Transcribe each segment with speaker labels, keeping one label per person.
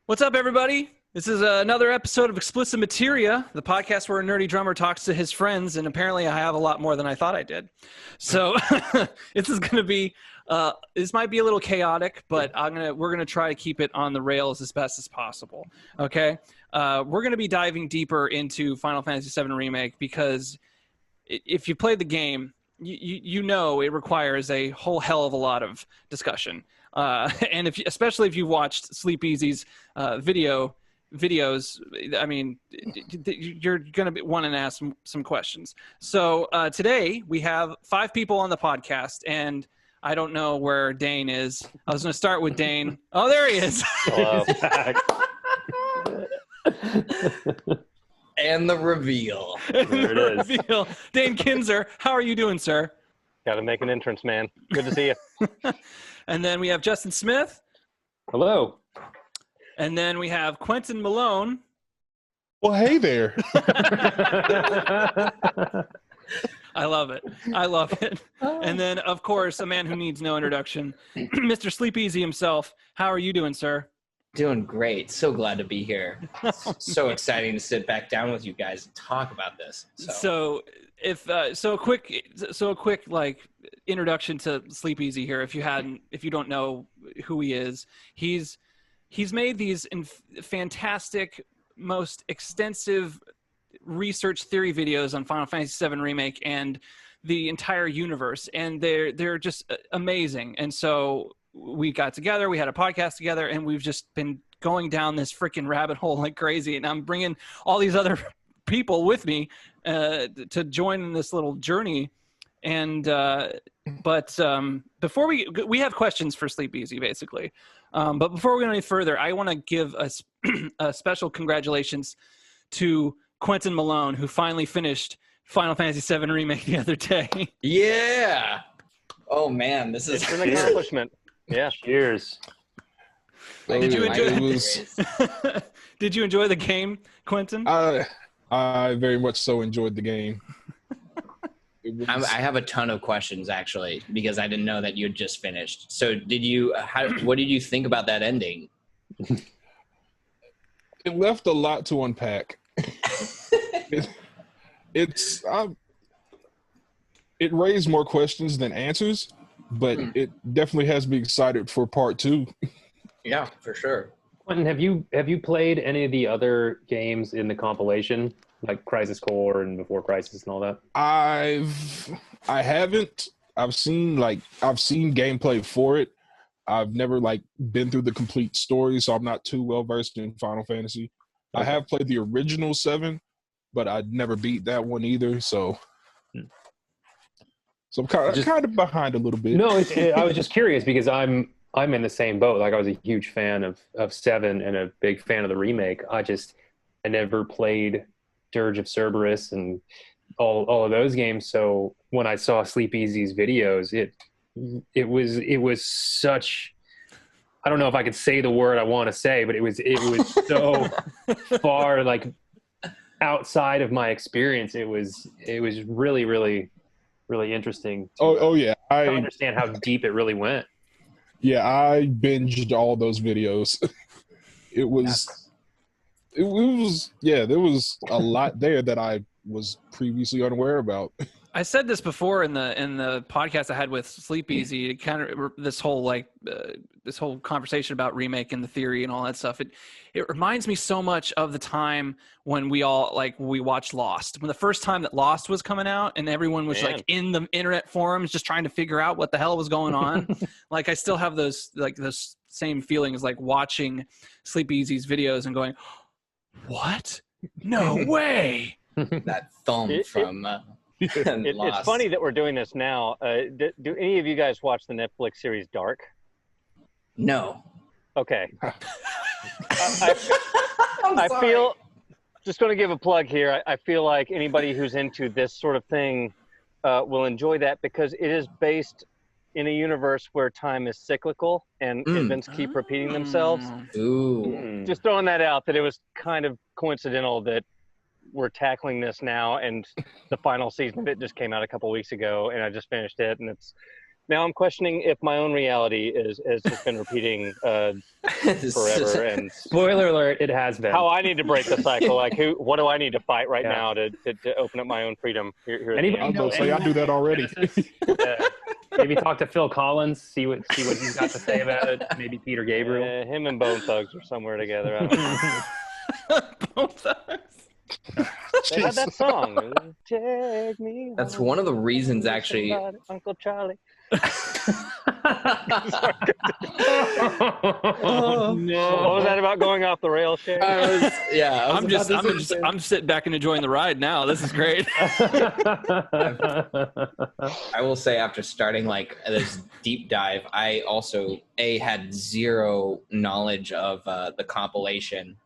Speaker 1: What's up, everybody? This is another episode of XPlicit Materia, the podcast where a nerdy drummer talks to his friends, and apparently I have a lot more than I thought I did. So this is going to be, this might be a little chaotic, but we're gonna try to keep it on the rails as best as possible. Okay, we're gonna be diving deeper into Final Fantasy VII Remake because if you played the game, you know it requires a whole hell of a lot of discussion. And especially if you watched Sleepezi's videos, I mean, you're going to want to ask some questions. So today we have 5 people on the podcast, and I don't know where Dane is. I was going to start with Dane. Oh, there he is.
Speaker 2: And the reveal.
Speaker 3: There it is.
Speaker 1: Reveal. Dane Kinser, how are you doing, sir?
Speaker 3: Got to make an entrance, man. Good to see you.
Speaker 1: And then we have Justin Smith.
Speaker 4: Hello.
Speaker 1: And then we have Quentin Malone.
Speaker 5: Well, hey there.
Speaker 1: I love it. I love it. And then, of course, a man who needs no introduction, Mr. Sleepezi himself. How are you doing, sir?
Speaker 2: Doing great. So glad to be here. So exciting to sit back down with you guys and talk about this.
Speaker 1: So a quick like introduction to Sleepezi here. If you don't know who he is, he's made these fantastic, most extensive research theory videos on Final Fantasy VII Remake and the entire universe, and they're just amazing. And so we got together, we had a podcast together, and we've just been going down this freaking rabbit hole like crazy. And I'm bringing all these other people with me to join in this little journey. And but before we have questions for Sleepezi, basically. But before we go any further, I want to give a special congratulations to Quentin Malone, who finally finished Final Fantasy VII Remake the other day.
Speaker 2: Yeah. Oh man, this is
Speaker 3: It's an accomplishment. Yeah.
Speaker 4: Cheers.
Speaker 1: Did you enjoy
Speaker 5: it?
Speaker 1: Did you enjoy the game, Quentin?
Speaker 5: I very much so enjoyed the game.
Speaker 2: I have a ton of questions actually because I didn't know that you had just finished. So what did you think about that ending?
Speaker 5: It left a lot to unpack. It raised more questions than answers, but it definitely has me excited for part 2.
Speaker 2: Yeah, for sure.
Speaker 4: Quentin, have you played any of the other games in the compilation, like Crisis Core and Before Crisis and all that?
Speaker 5: I haven't. I've seen gameplay for it. I've never been through the complete story, so I'm not too well versed in Final Fantasy. Okay. I have played the original 7, but I never beat that one either. So I'm kind of behind a little bit.
Speaker 4: No, I was just curious because I'm in the same boat. Like I was a huge fan of 7 and a big fan of the remake. I never played Dirge of Cerberus and all of those games. So when I saw Sleepezi's videos, it was such, I don't know if I could say the word I want to say, but it was so far outside of my experience. It was really, really, really interesting.
Speaker 5: Yeah.
Speaker 4: I understand how deep it really went.
Speaker 5: Yeah, I binged all those videos. There was a lot there that I was previously unaware about.
Speaker 1: I said this before in the podcast I had with Sleepezi. Kind of this whole conversation about remake and the theory and all that stuff. It reminds me so much of the time when we watched Lost. When the first time that Lost was coming out and everyone was in the internet forums just trying to figure out what the hell was going on. I still have those same feelings watching Sleepezi's videos and going, "What? No way!"
Speaker 2: That thumb from.
Speaker 3: It's funny that we're doing this now. Do any of you guys watch the Netflix series Dark?
Speaker 2: No.
Speaker 3: Okay. I feel, just going to give a plug here, I feel like anybody who's into this sort of thing will enjoy that because it is based in a universe where time is cyclical and events keep repeating themselves.
Speaker 2: Ooh.
Speaker 3: Just throwing that out, that it was kind of coincidental that we're tackling this now, and the final season of it just came out a couple weeks ago, and I just finished it, and Now I'm questioning if my own reality has just been repeating forever, and
Speaker 4: Spoiler alert, it has been.
Speaker 3: how I need to break the cycle. Like, what do I need to fight right now to open up my own freedom?
Speaker 4: Anybody
Speaker 5: I was going to say, I do that already.
Speaker 4: Yeah. Maybe talk to Phil Collins, see what he's got to say about it. Maybe Peter Gabriel.
Speaker 3: Him and Bone Thugs are somewhere together. I don't know.
Speaker 1: Bone Thugs.
Speaker 3: They had that song. Take me
Speaker 2: That's
Speaker 3: home,
Speaker 2: one of the reasons, actually.
Speaker 3: somebody, Uncle Charlie.
Speaker 2: Oh, no.
Speaker 3: What was that about going off the rails, Shay?
Speaker 1: I'm sitting back and enjoying the ride now. This is great.
Speaker 2: I will say, after starting like this deep dive, I also had zero knowledge of the compilation.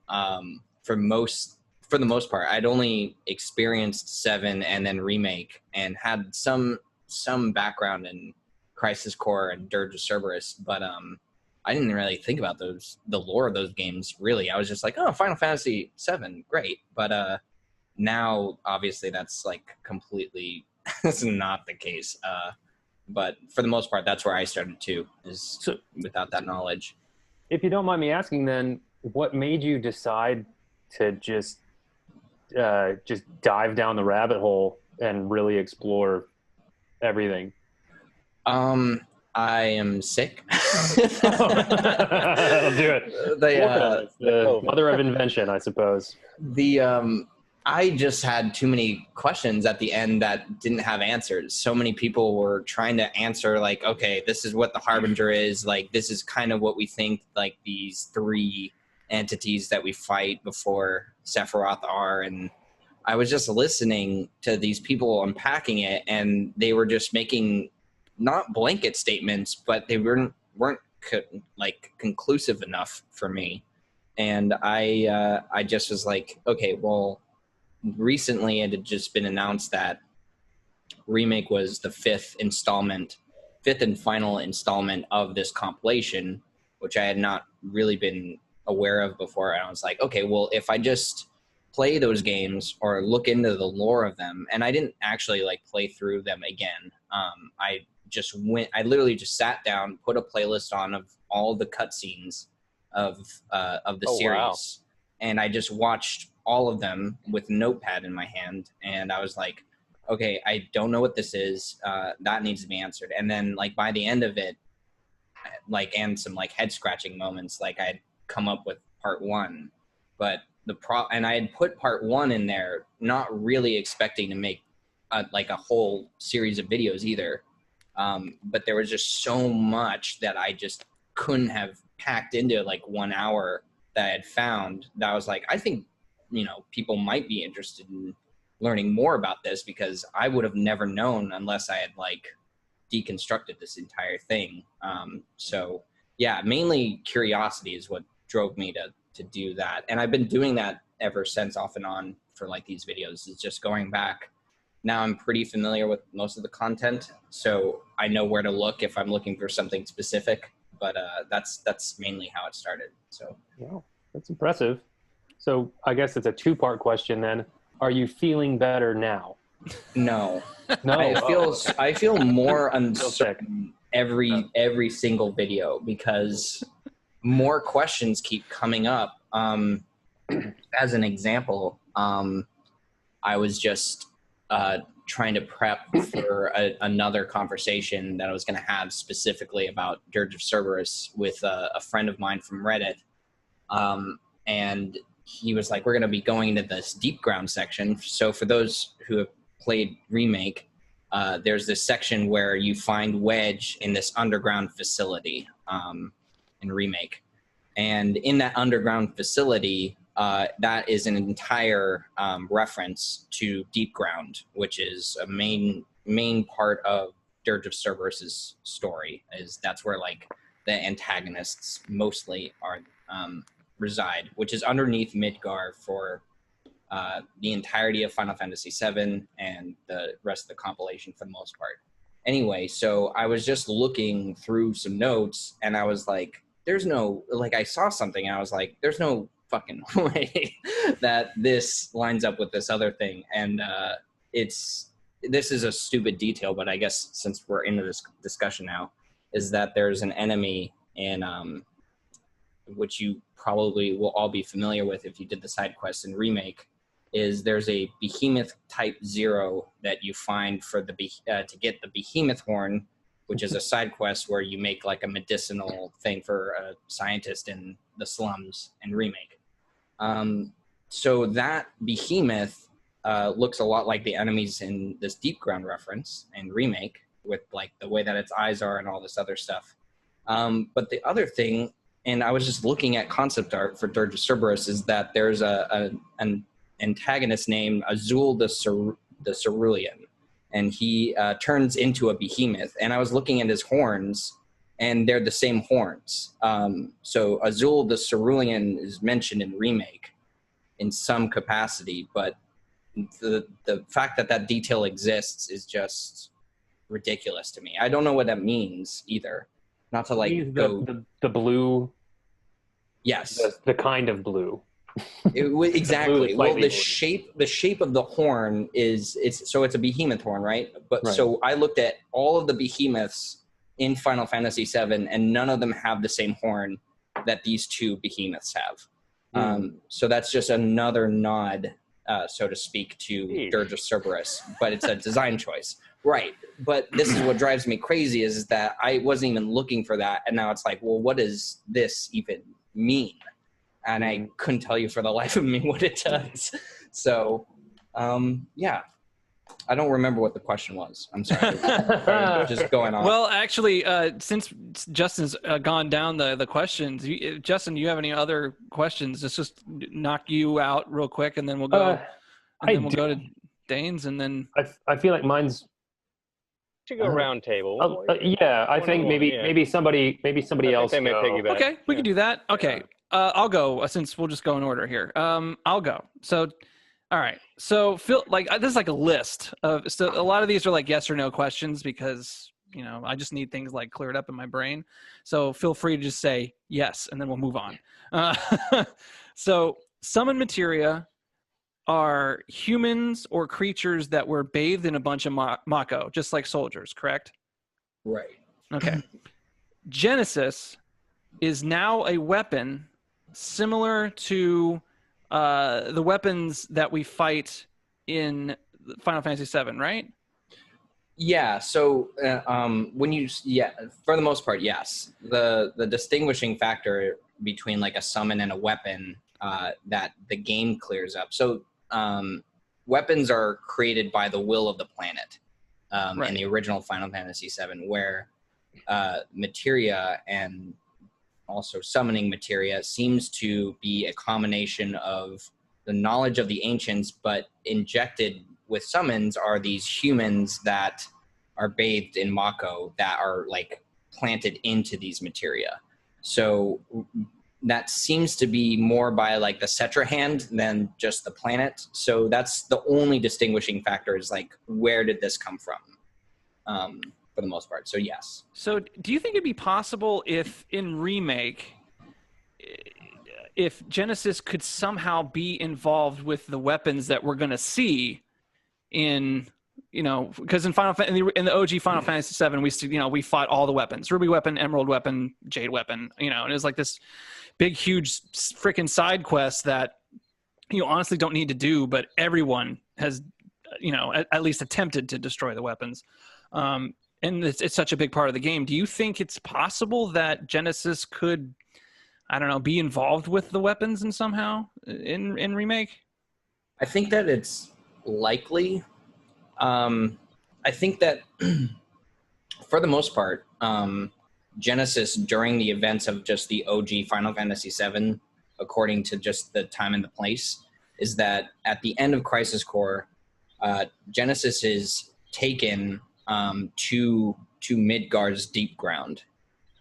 Speaker 2: For the most part, I'd only experienced 7 and then Remake, and had some background in Crisis Core and Dirge of Cerberus, but I didn't really think about the lore of those games, really. I was just like, oh, Final Fantasy 7, great. But now, obviously, that's like completely that's not the case. But for the most part, that's where I started too, without that knowledge.
Speaker 4: If you don't mind me asking, then, what made you decide to just dive down the rabbit hole and really explore everything?
Speaker 2: I am sick.
Speaker 4: I'll do it. The mother of invention, I suppose.
Speaker 2: I just had too many questions at the end that didn't have answers. So many people were trying to answer, like, okay, this is what the Harbinger is. Like, this is kind of what we think, like, these 3 entities that we fight before Sephiroth are. And I was just listening to these people unpacking it, and they were just making not blanket statements, but they weren't conclusive enough for me. And I just was like, okay, well, recently it had just been announced that Remake was the 5th and final installment of this compilation, which I had not really been aware of before. And I was like, okay, well, if I just play those games or look into the lore of them, and I didn't actually like play through them again. I literally just sat down, put a playlist on of all the cutscenes of the series. Wow. And I just watched all of them with a notepad in my hand. And I was like, okay, I don't know what this is. That needs to be answered. And then like by the end of it, like, and some like head scratching moments, like I'd come up with part 1, but and I had put part 1 in there, not really expecting to make like a whole series of videos either. But there was just so much that I just couldn't have packed into like 1 hour that I had found, that I was like, I think, people might be interested in learning more about this, because I would have never known unless I had like deconstructed this entire thing. So yeah, mainly curiosity is what drove me to do that. And I've been doing that ever since, off and on, for like these videos, is just going back. Now I'm pretty familiar with most of the content, so I know where to look if I'm looking for something specific. But that's mainly how it started. So
Speaker 4: wow, that's impressive. So I guess it's a 2-part question then. Are you feeling better now?
Speaker 2: No.
Speaker 4: No.
Speaker 2: I feel more uncertain every single video, because more questions keep coming up. As an example, I was just trying to prep for another conversation that I was going to have specifically about Dirge of Cerberus with a friend of mine from Reddit. And he was like, we're going to be going into this deep ground section. So for those who have played Remake, there's this section where you find Wedge in this underground facility in Remake. And in that underground facility, that is an entire reference to Deep Ground, which is a main part of Dirge of Cerberus's story. That's where like the antagonists mostly are reside, which is underneath Midgar for the entirety of Final Fantasy VII and the rest of the compilation for the most part. Anyway, so I was just looking through some notes, and I was like, there's no, like, I saw something and I was like, there's no fucking way that this lines up with this other thing. And it's this is a stupid detail, but I guess since we're into this discussion now, is that there's an enemy in which you probably will all be familiar with if you did the side quest in Remake, is there's a behemoth type 0 that you find for the to get the behemoth horn, which is a side quest where you make like a medicinal thing for a scientist in the slums in Remake. So that behemoth looks a lot like the enemies in this Deep Ground reference in Remake, with like the way that its eyes are and all this other stuff. But the other thing, and I was just looking at concept art for Dirge of Cerberus, is that there's an antagonist named Azul the Cerulean, and he turns into a behemoth. And I was looking at his horns, and they're the same horns. So Azul the Cerulean is mentioned in Remake in some capacity, but the fact that that detail exists is just ridiculous to me. I don't know what that means either. Not to like go
Speaker 4: the blue.
Speaker 2: Yes,
Speaker 4: the kind of blue.
Speaker 2: Exactly. Well, the
Speaker 4: blue.
Speaker 2: shape of the horn it's a behemoth horn, right? But
Speaker 4: Right.
Speaker 2: So I looked at all of the behemoths in Final Fantasy VII, and none of them have the same horn that these two behemoths have. So that's just another nod, so to speak, to Dirge of Cerberus, but it's a design choice. Right. But this is what drives me crazy is that I wasn't even looking for that. And now it's like, well, what does this even mean? And I couldn't tell you for the life of me what it does. So, yeah. I don't remember what the question was. I'm sorry. Just going on.
Speaker 1: Well, actually, since Justin's gone down the questions, Justin, do you have any other questions? Just knock you out real quick, and then we'll go. Go to Dane's, and then
Speaker 4: I feel like mine's.
Speaker 3: Should go round table.
Speaker 4: Yeah, I think maybe somebody else.
Speaker 3: They may piggyback.
Speaker 1: Okay, we can do that. Okay, I'll go since we'll just go in order here. I'll go. So, all right. So Phil, this is like a list of. So a lot of these are like yes or no questions because I just need things like cleared up in my brain. So feel free to just say yes, and then we'll move on. So summon materia are humans or creatures that were bathed in a bunch of Mako, just like soldiers, correct?
Speaker 2: Right.
Speaker 1: Okay. Genesis is now a weapon similar to the weapons that we fight in Final Fantasy VII, right?
Speaker 2: Yeah. So for the most part, yes. The distinguishing factor between like a summon and a weapon that the game clears up. So weapons are created by the will of the planet in the original Final Fantasy VII, where materia and also summoning materia seems to be a combination of the knowledge of the ancients, but injected with summons are these humans that are bathed in Mako that are like planted into these materia. So that seems to be more by like the Cetra hand than just the planet. So that's the only distinguishing factor is like, where did this come from? For the most part. So yes.
Speaker 1: So do you think it'd be possible if in Remake, if Genesis could somehow be involved with the weapons that we're going to see in, because in in the OG Final Fantasy VII, we fought all the weapons: Ruby weapon, Emerald weapon, Jade weapon, and it was like this big, huge freaking side quest that you honestly don't need to do, but everyone has, at least attempted to destroy the weapons. And it's such a big part of the game. Do you think it's possible that Genesis could, I don't know, be involved with the weapons and somehow in Remake?
Speaker 2: I think that it's likely. I think that for the most part, Genesis during the events of just the OG Final Fantasy VII, according to just the time and the place, is that at the end of Crisis Core, Genesis is taken to Midgard's Deep Ground.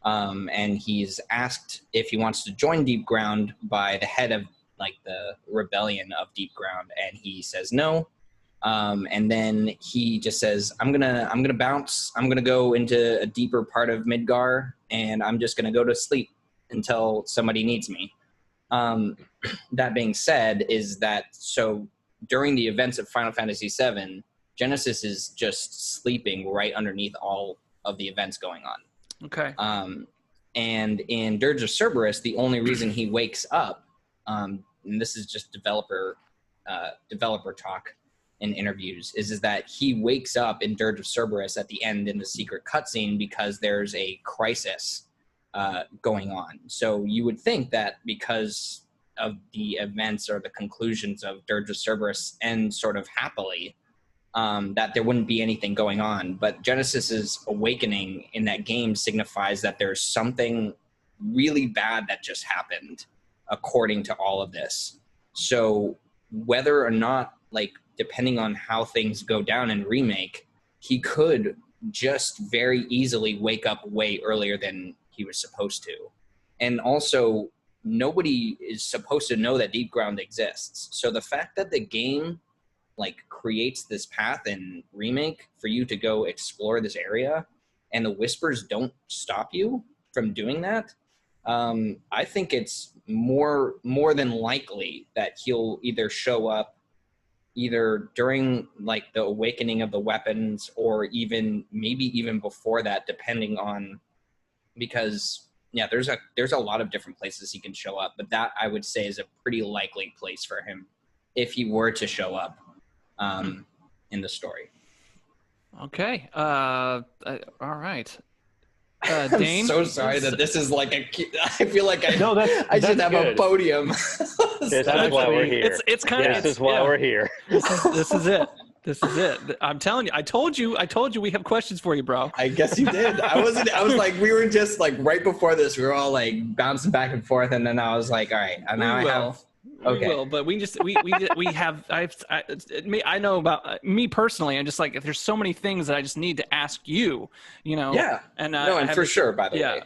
Speaker 2: And he's asked if he wants to join Deep Ground by the head of like the rebellion of Deep Ground, and he says no. And then he just says, I'm gonna bounce. I'm gonna go into a deeper part of Midgar, and I'm just gonna go to sleep until somebody needs me. That being said, is that so during the events of Final Fantasy VII, Genesis is just sleeping right underneath all of the events going on.
Speaker 1: Okay.
Speaker 2: And in Dirge of Cerberus, the only reason he wakes up, and this is just developer talk in interviews, is that he wakes up in Dirge of Cerberus at the end in the secret cutscene because there's a crisis going on. So you would think that because of the events or the conclusions of Dirge of Cerberus end sort of happily, that there wouldn't be anything going on. But Genesis's awakening in that game signifies that there's something really bad that just happened, according to all of this. So whether or not, like, depending on how things go down in Remake, he could just very easily wake up way earlier than he was supposed to. And also, nobody is supposed to know that Deep Ground exists. So the fact that the game like creates this path in Remake for you to go explore this area, and the whispers don't stop you from doing that, I think it's more than likely that he'll either show up either during like the awakening of the weapons, or maybe even before that, depending on, because there's a lot of different places he can show up, but that I would say is a pretty likely place for him if he were to show up in the story.
Speaker 1: Okay. All right. Dane?
Speaker 2: I'm so sorry that this is like I feel like I should have
Speaker 4: good.
Speaker 2: a podium.
Speaker 3: This is why we're here.
Speaker 1: It's kind of.
Speaker 3: This is why we're here.
Speaker 1: This is it. This is it. I'm telling you. I told you we have questions for you, bro.
Speaker 2: I guess you did. I was like, we were just like right before this, we were all like bouncing back and forth, and then I was like, all right, and now I have. Okay.
Speaker 1: We will, but we have. I know about me personally. I'm just like, there's so many things that I just need to ask you. You know.
Speaker 2: Yeah.
Speaker 1: And
Speaker 2: and for sure. By the way.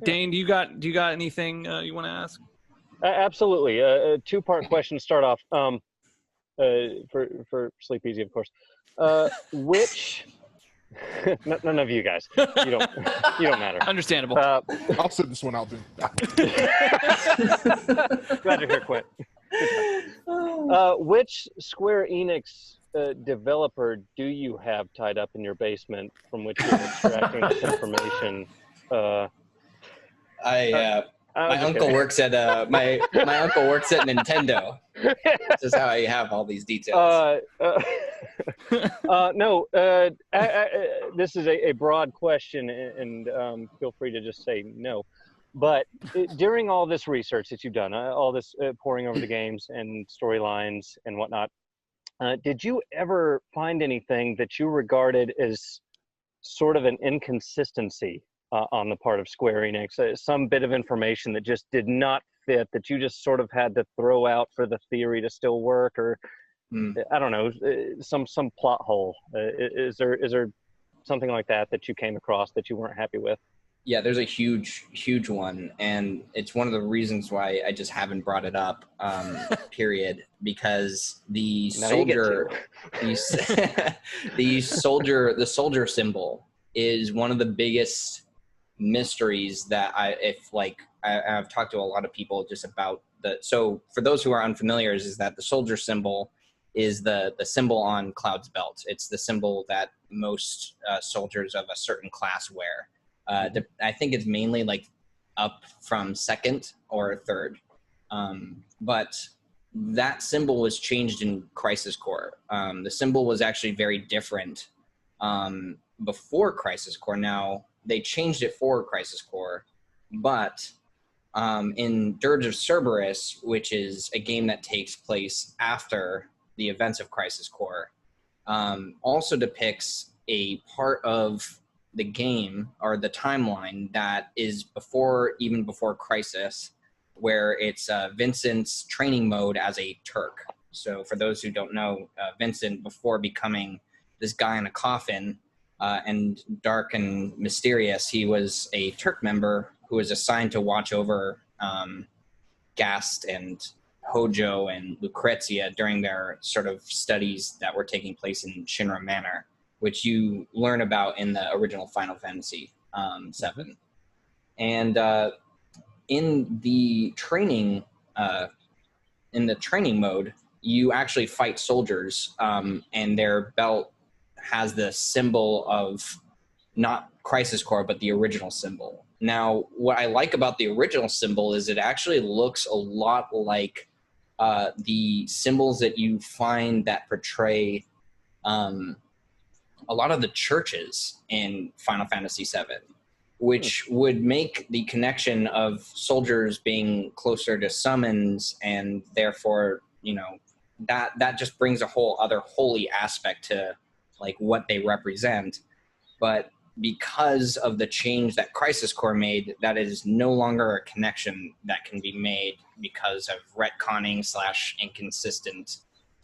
Speaker 1: Dane, do you got anything you want to ask?
Speaker 3: Absolutely. A two-part question to start off. For Sleepezi, of course. Which none of you guys. You don't matter.
Speaker 1: Understandable.
Speaker 5: I'll sit this one out then.
Speaker 3: Glad to hear, Quint. Which Square Enix developer do you have tied up in your basement from which you're extracting this information?
Speaker 2: My uncle works at Nintendo. This is how I have all these details.
Speaker 3: No, this is a broad question, and feel free to just say no. But during all this research that you've done, all this poring over the games and storylines and whatnot, did you ever find anything that you regarded as sort of an inconsistency on the part of Square Enix? Some bit of information that just did not fit, that you just sort of had to throw out for the theory to still work, or I don't know, some plot hole. Is there something like that you came across that you weren't happy with?
Speaker 2: Yeah, there's a huge one, and it's one of the reasons why I just haven't brought it up, period, because the soldier soldier symbol is one of the biggest mysteries that I've talked to a lot of people just about so for those who are unfamiliar, is that the soldier symbol is the symbol on Cloud's belt. It's the symbol that most soldiers of a certain class wear. I think it's mainly like up from second or third. But that symbol was changed in Crisis Core. The symbol was actually very different before Crisis Core. Now, they changed it for Crisis Core, but in Dirge of Cerberus, which is a game that takes place after the events of Crisis Core, also depicts a part of the game or the timeline that is even before Crisis, where it's Vincent's training mode as a Turk. So for those who don't know, Vincent, before becoming this guy in a coffin and dark and mysterious, he was a Turk member who was assigned to watch over Gast and Hojo and Lucrezia during their sort of studies that were taking place in Shinra Manor, which you learn about in the original Final Fantasy VII. And in the training mode, you actually fight soldiers, and their belt has the symbol of not Crisis Core, but the original symbol. Now, what I like about the original symbol is it actually looks a lot like the symbols that you find that portray a lot of the churches in Final Fantasy VII, which would make the connection of soldiers being closer to summons, and therefore, you know, that just brings a whole other holy aspect to like what they represent. But because of the change that Crisis Core made, that is no longer a connection that can be made because of retconning / inconsistent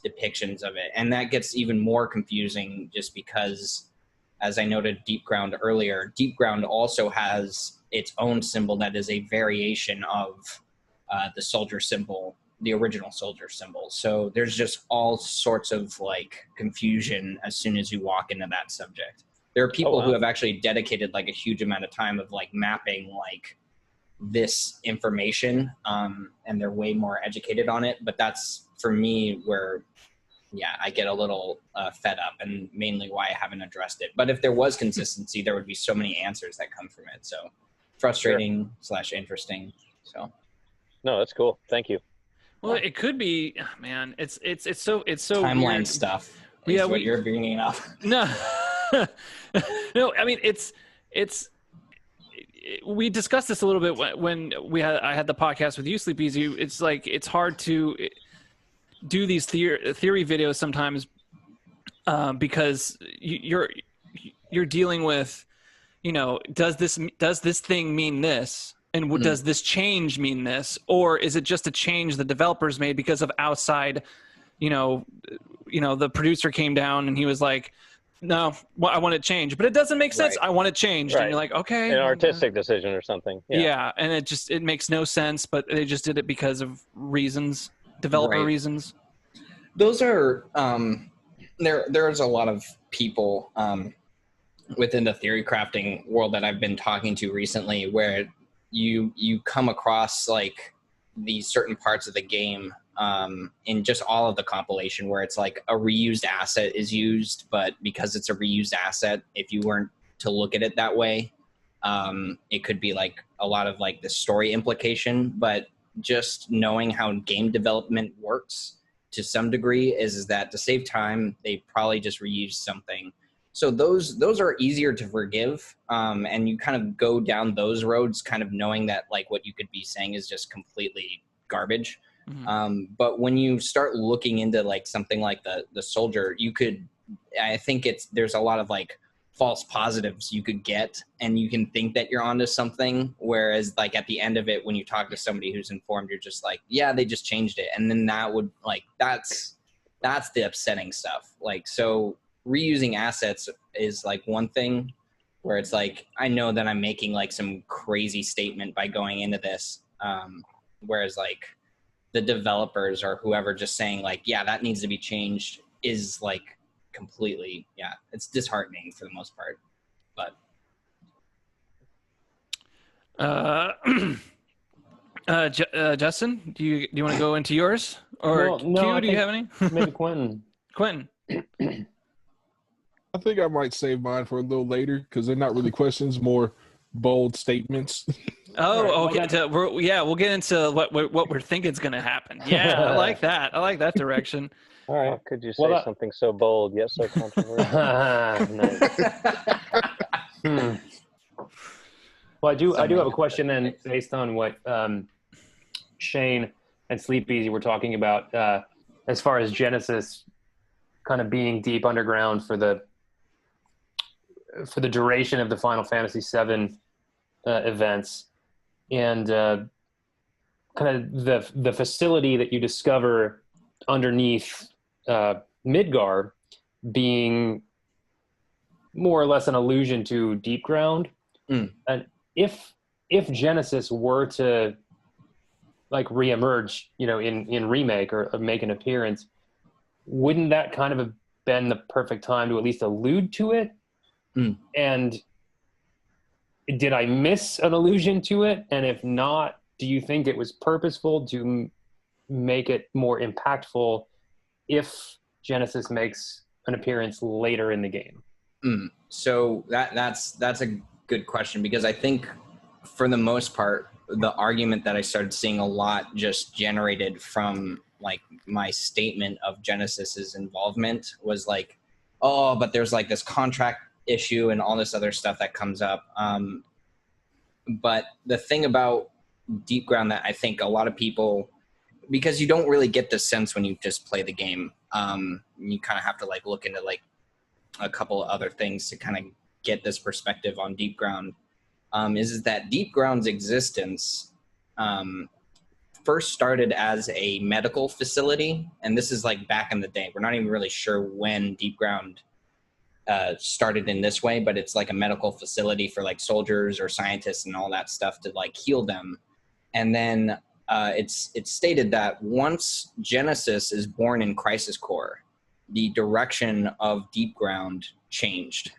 Speaker 2: depictions of it. And that gets even more confusing just because, as I noted Deep Ground earlier, Deep Ground also has its own symbol that is a variation of the soldier symbol, the original soldier symbol. So there's just all sorts of like confusion as soon as you walk into that subject. There are people who have actually dedicated like a huge amount of time of like mapping like this information, and they're way more educated on it. But that's for me where, yeah, I get a little fed up, and mainly why I haven't addressed it. But if there was consistency, there would be so many answers that come from it. So frustrating / interesting. So
Speaker 3: no, that's cool. Thank you.
Speaker 1: Well, it could be, man. It's so
Speaker 2: timeline
Speaker 1: weird.
Speaker 2: stuff. Is what you're bringing up.
Speaker 1: No, no. I mean, it's. We discussed this a little bit when I had the podcast with you, Sleepezi. It's like it's hard to do these theory videos sometimes because you're dealing with, you know, does this thing mean this? And does this change mean this, or is it just a change the developers made because of outside, you know, the producer came down and he was like, no, I want it changed, but it doesn't make sense. I want it changed. Right. And you're like, okay.
Speaker 3: An artistic decision or something.
Speaker 1: Yeah. And it makes no sense, but they just did it because of reasons, developer reasons.
Speaker 2: Those are, there's a lot of people within the theory crafting world that I've been talking to recently where you come across like these certain parts of the game in just all of the compilation where it's like a reused asset is used, but because it's a reused asset, if you weren't to look at it that way, it could be like a lot of like the story implication. But just knowing how game development works to some degree is that to save time, they probably just reused something. So those are easier to forgive, and you kind of go down those roads kind of knowing that like what you could be saying is just completely garbage. Mm-hmm. But when you start looking into like something like the soldier, I think there's a lot of like false positives you could get, and you can think that you're onto something, whereas like at the end of it, when you talk to somebody who's informed, you're just like, yeah, they just changed it. And then that would like, that's the upsetting stuff. Like, so reusing assets is like one thing where it's like, I know that I'm making like some crazy statement by going into this. Whereas like the developers or whoever just saying like, yeah, that needs to be changed is like completely, it's disheartening for the most part. But
Speaker 1: Justin, do you want to go into yours, or Q, do you have any?
Speaker 4: Maybe Quentin.
Speaker 5: I think I might save mine for a little later because they're not really questions, more bold statements.
Speaker 1: We'll get into what we're thinking is going to happen. Yeah, I like that. I like that direction.
Speaker 3: All right. How could you say something so bold yet so controversial?
Speaker 4: Well, I do have a question then, based on what Shane and Sleepezi were talking about, as far as Genesis kind of being deep underground for the duration of the Final Fantasy VII events, and kind of the facility that you discover underneath Midgar being more or less an allusion to Deep Ground. And if Genesis were to like reemerge, in Remake or make an appearance, wouldn't that kind of have been the perfect time to at least allude to it? And did I miss an allusion to it? And if not, do you think it was purposeful to make it more impactful if Genesis makes an appearance later in the game?
Speaker 2: So that's a good question, because I think for the most part, the argument that I started seeing a lot just generated from like my statement of Genesis's involvement was like, oh, but there's like this contract issue and all this other stuff that comes up. But the thing about Deep Ground that I think a lot of people, because you don't really get the sense when you just play the game, you kind of have to like look into like a couple of other things to kind of get this perspective on Deep Ground, is that Deep Ground's existence first started as a medical facility, and this is like back in the day. We're not even really sure when Deep Ground started in this way, but it's like a medical facility for like soldiers or scientists and all that stuff to like heal them. And then it's stated that once Genesis is born in Crisis Core, the direction of Deep Ground changed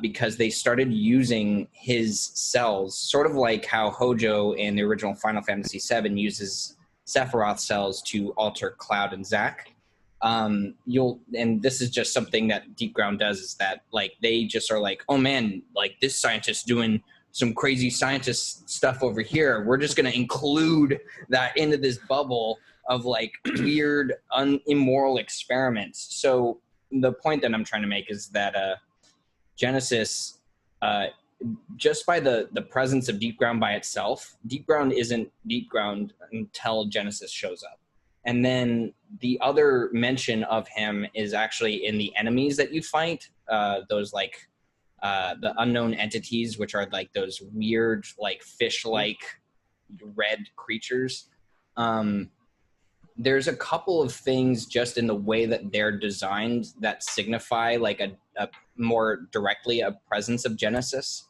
Speaker 2: because they started using his cells, sort of like how Hojo in the original Final Fantasy VII uses Sephiroth cells to alter Cloud and Zack. And this is just something that Deep Ground does, is that like they just are like, oh man, like this scientist doing some crazy scientist stuff over here. We're just going to include that into this bubble of like weird, immoral experiments. So the point that I'm trying to make is that Genesis, just by the presence of Deep Ground by itself, Deep Ground isn't Deep Ground until Genesis shows up. And then the other mention of him is actually in the enemies that you fight, those like the unknown entities, which are like those weird, like fish-like red creatures. There's a couple of things just in the way that they're designed that signify like a more directly a presence of Genesis.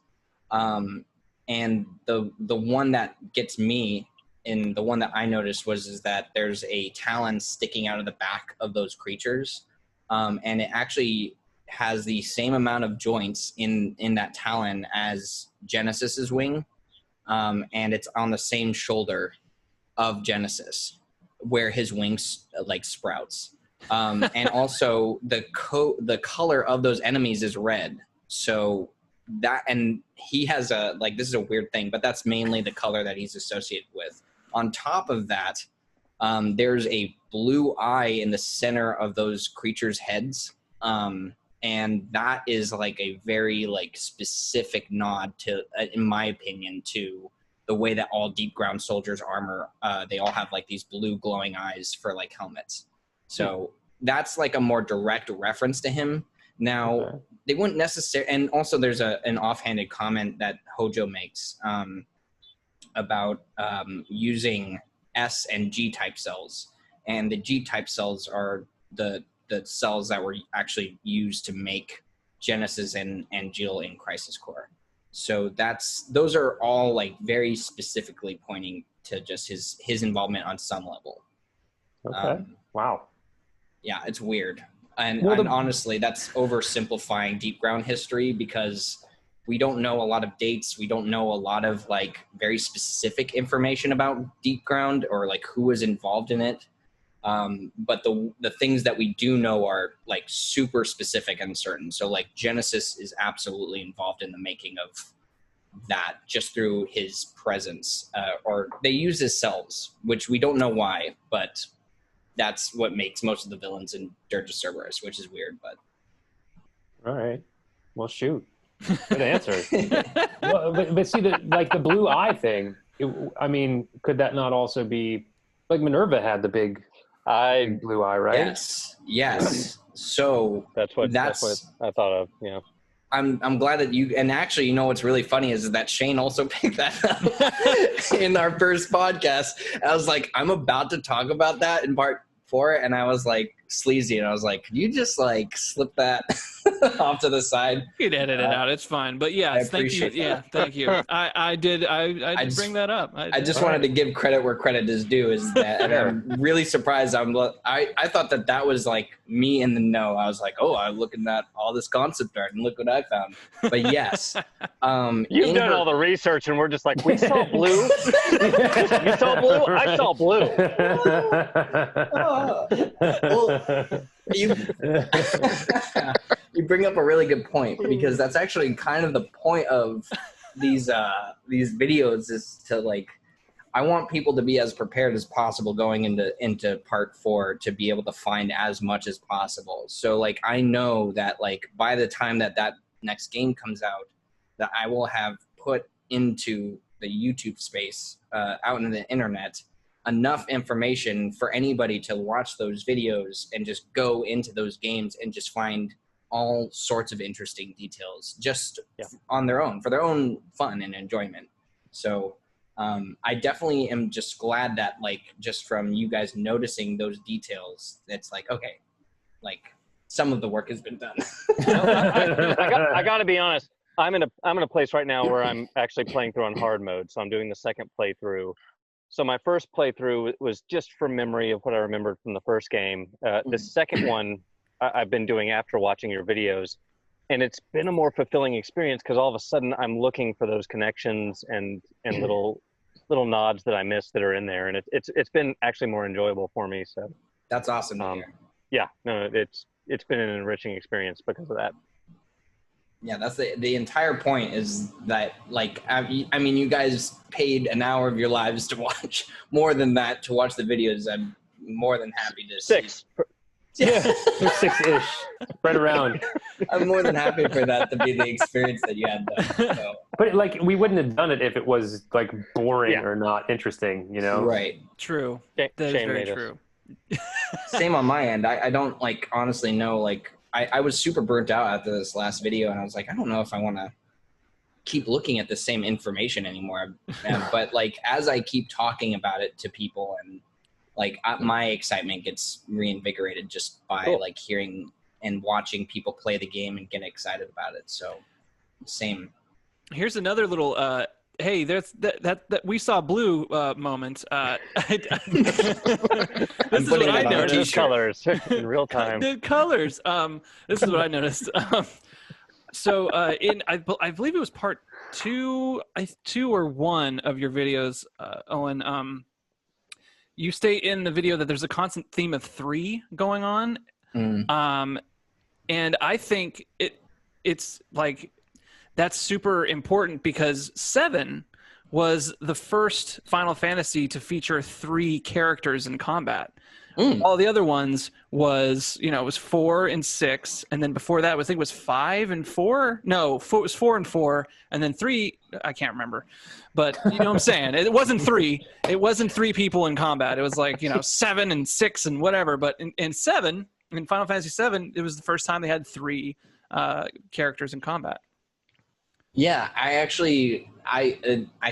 Speaker 2: And the one that gets me, and the one that I noticed is that there's a talon sticking out of the back of those creatures. And it actually has the same amount of joints in that talon as Genesis's wing. And it's on the same shoulder of Genesis, where his wings like sprouts. And also the color of those enemies is red. So that, and he has a, like, this is a weird thing, but that's mainly the color that he's associated with. On top of that, there's a blue eye in the center of those creatures' heads. And that is like a very like specific nod to, in my opinion, to the way that all Deep Ground soldiers' armor, they all have like these blue glowing eyes for like helmets. So that's like a more direct reference to him. Now, they wouldn't necessarily, and also there's an offhanded comment that Hojo makes about using S and G type cells. And the G type cells are the cells that were actually used to make Genesis and Jill in Crisis Core. So those are all like very specifically pointing to just his involvement on some level.
Speaker 4: Okay. Wow.
Speaker 2: Yeah, it's weird. And honestly, that's oversimplifying Deep Ground history, because we don't know a lot of dates. We don't know a lot of like very specific information about Deep Ground or like who was involved in it. But the things that we do know are like super specific and certain. So like Genesis is absolutely involved in the making of that just through his presence, or they use his cells, which we don't know why, but that's what makes most of the villains in Dirge of Cerberus, which is weird, but.
Speaker 4: All right. Well, shoot. Good answer. Well, but see, the blue eye thing, I mean, could that not also be, like Minerva had the big blue eye, right?
Speaker 2: Yes. So
Speaker 3: that's what I thought of. Yeah.
Speaker 2: I'm glad that you, and actually, you know what's really funny is that Shane also picked that up in our first podcast. I was like, I'm about to talk about that in part 4, and I was like sleazy, and I was like, could you just like slip that off to the side?
Speaker 1: You can edit it out, it's fine. But yeah, thank you.
Speaker 2: That.
Speaker 1: Yeah, thank you. I did bring that up.
Speaker 2: I just wanted to give credit where credit is due. Is that, and I'm really surprised. I thought that was like me in the know. I was like, oh, I'm looking at all this concept art, and look what I found. But yes,
Speaker 3: you've done all the research, and we're just like, we saw blue. You saw blue. I saw blue.
Speaker 2: Well, You you bring up a really good point, because that's actually kind of the point of these videos, is to like, I want people to be as prepared as possible going into part 4 to be able to find as much as possible. So like, I know that like by the time that next game comes out, that I will have put into the YouTube space, out in the internet, enough information for anybody to watch those videos and just go into those games and just find all sorts of interesting details just on their own, for their own fun and enjoyment. So I definitely am just glad that, like, just from you guys noticing those details, it's like, okay, like, some of the work has been done.
Speaker 3: I got to be honest. I'm in a place right now where I'm actually playing through on hard mode, so I'm doing the second playthrough. So my first playthrough was just from memory of what I remembered from the first game. The second one I've been doing after watching your videos, and it's been a more fulfilling experience because all of a sudden I'm looking for those connections and little nods that I missed that are in there, and it's been actually more enjoyable for me. So
Speaker 2: that's awesome to hear.
Speaker 3: Yeah, no, it's been an enriching experience because of that.
Speaker 2: Yeah, that's the entire point, is that, like, I mean, you guys paid an hour of your lives to watch, more than that, to watch the videos. I'm more than happy to
Speaker 3: Six.
Speaker 4: Yeah, 6-ish, right around.
Speaker 2: I'm more than happy for that to be the experience that you had, though. So.
Speaker 4: But like, we wouldn't have done it if it was like boring or not interesting, you know?
Speaker 2: Right.
Speaker 1: True. That is very true.
Speaker 2: Same on my end. I don't, like, honestly know, like, I was super burnt out after this last video, and I was like, I don't know if I want to keep looking at the same information anymore. But like, as I keep talking about it to people, and like, my excitement gets reinvigorated just by like hearing and watching people play the game and getting excited about it. So same.
Speaker 1: Here's another little hey, there's that we saw blue moment. This is what I noticed.
Speaker 3: Colors in real time.
Speaker 1: The colors. This is what I noticed. So I believe it was part 2 or 1 of your videos, Owen. You state in the video that there's a constant theme of 3 going on. And I think it's like, that's super important, because 7 was the first Final Fantasy to feature 3 characters in combat. All the other ones was, it was 4 and 6, and then before that, I think it was 5 and 4. No, it was 4 and 4, and then 3. I can't remember, but you know what I'm saying. It wasn't 3. It wasn't 3 people in combat. It was like 7 and 6 and whatever. But in 7, in Final Fantasy 7, it was the first time they had 3 characters in combat.
Speaker 2: Yeah, I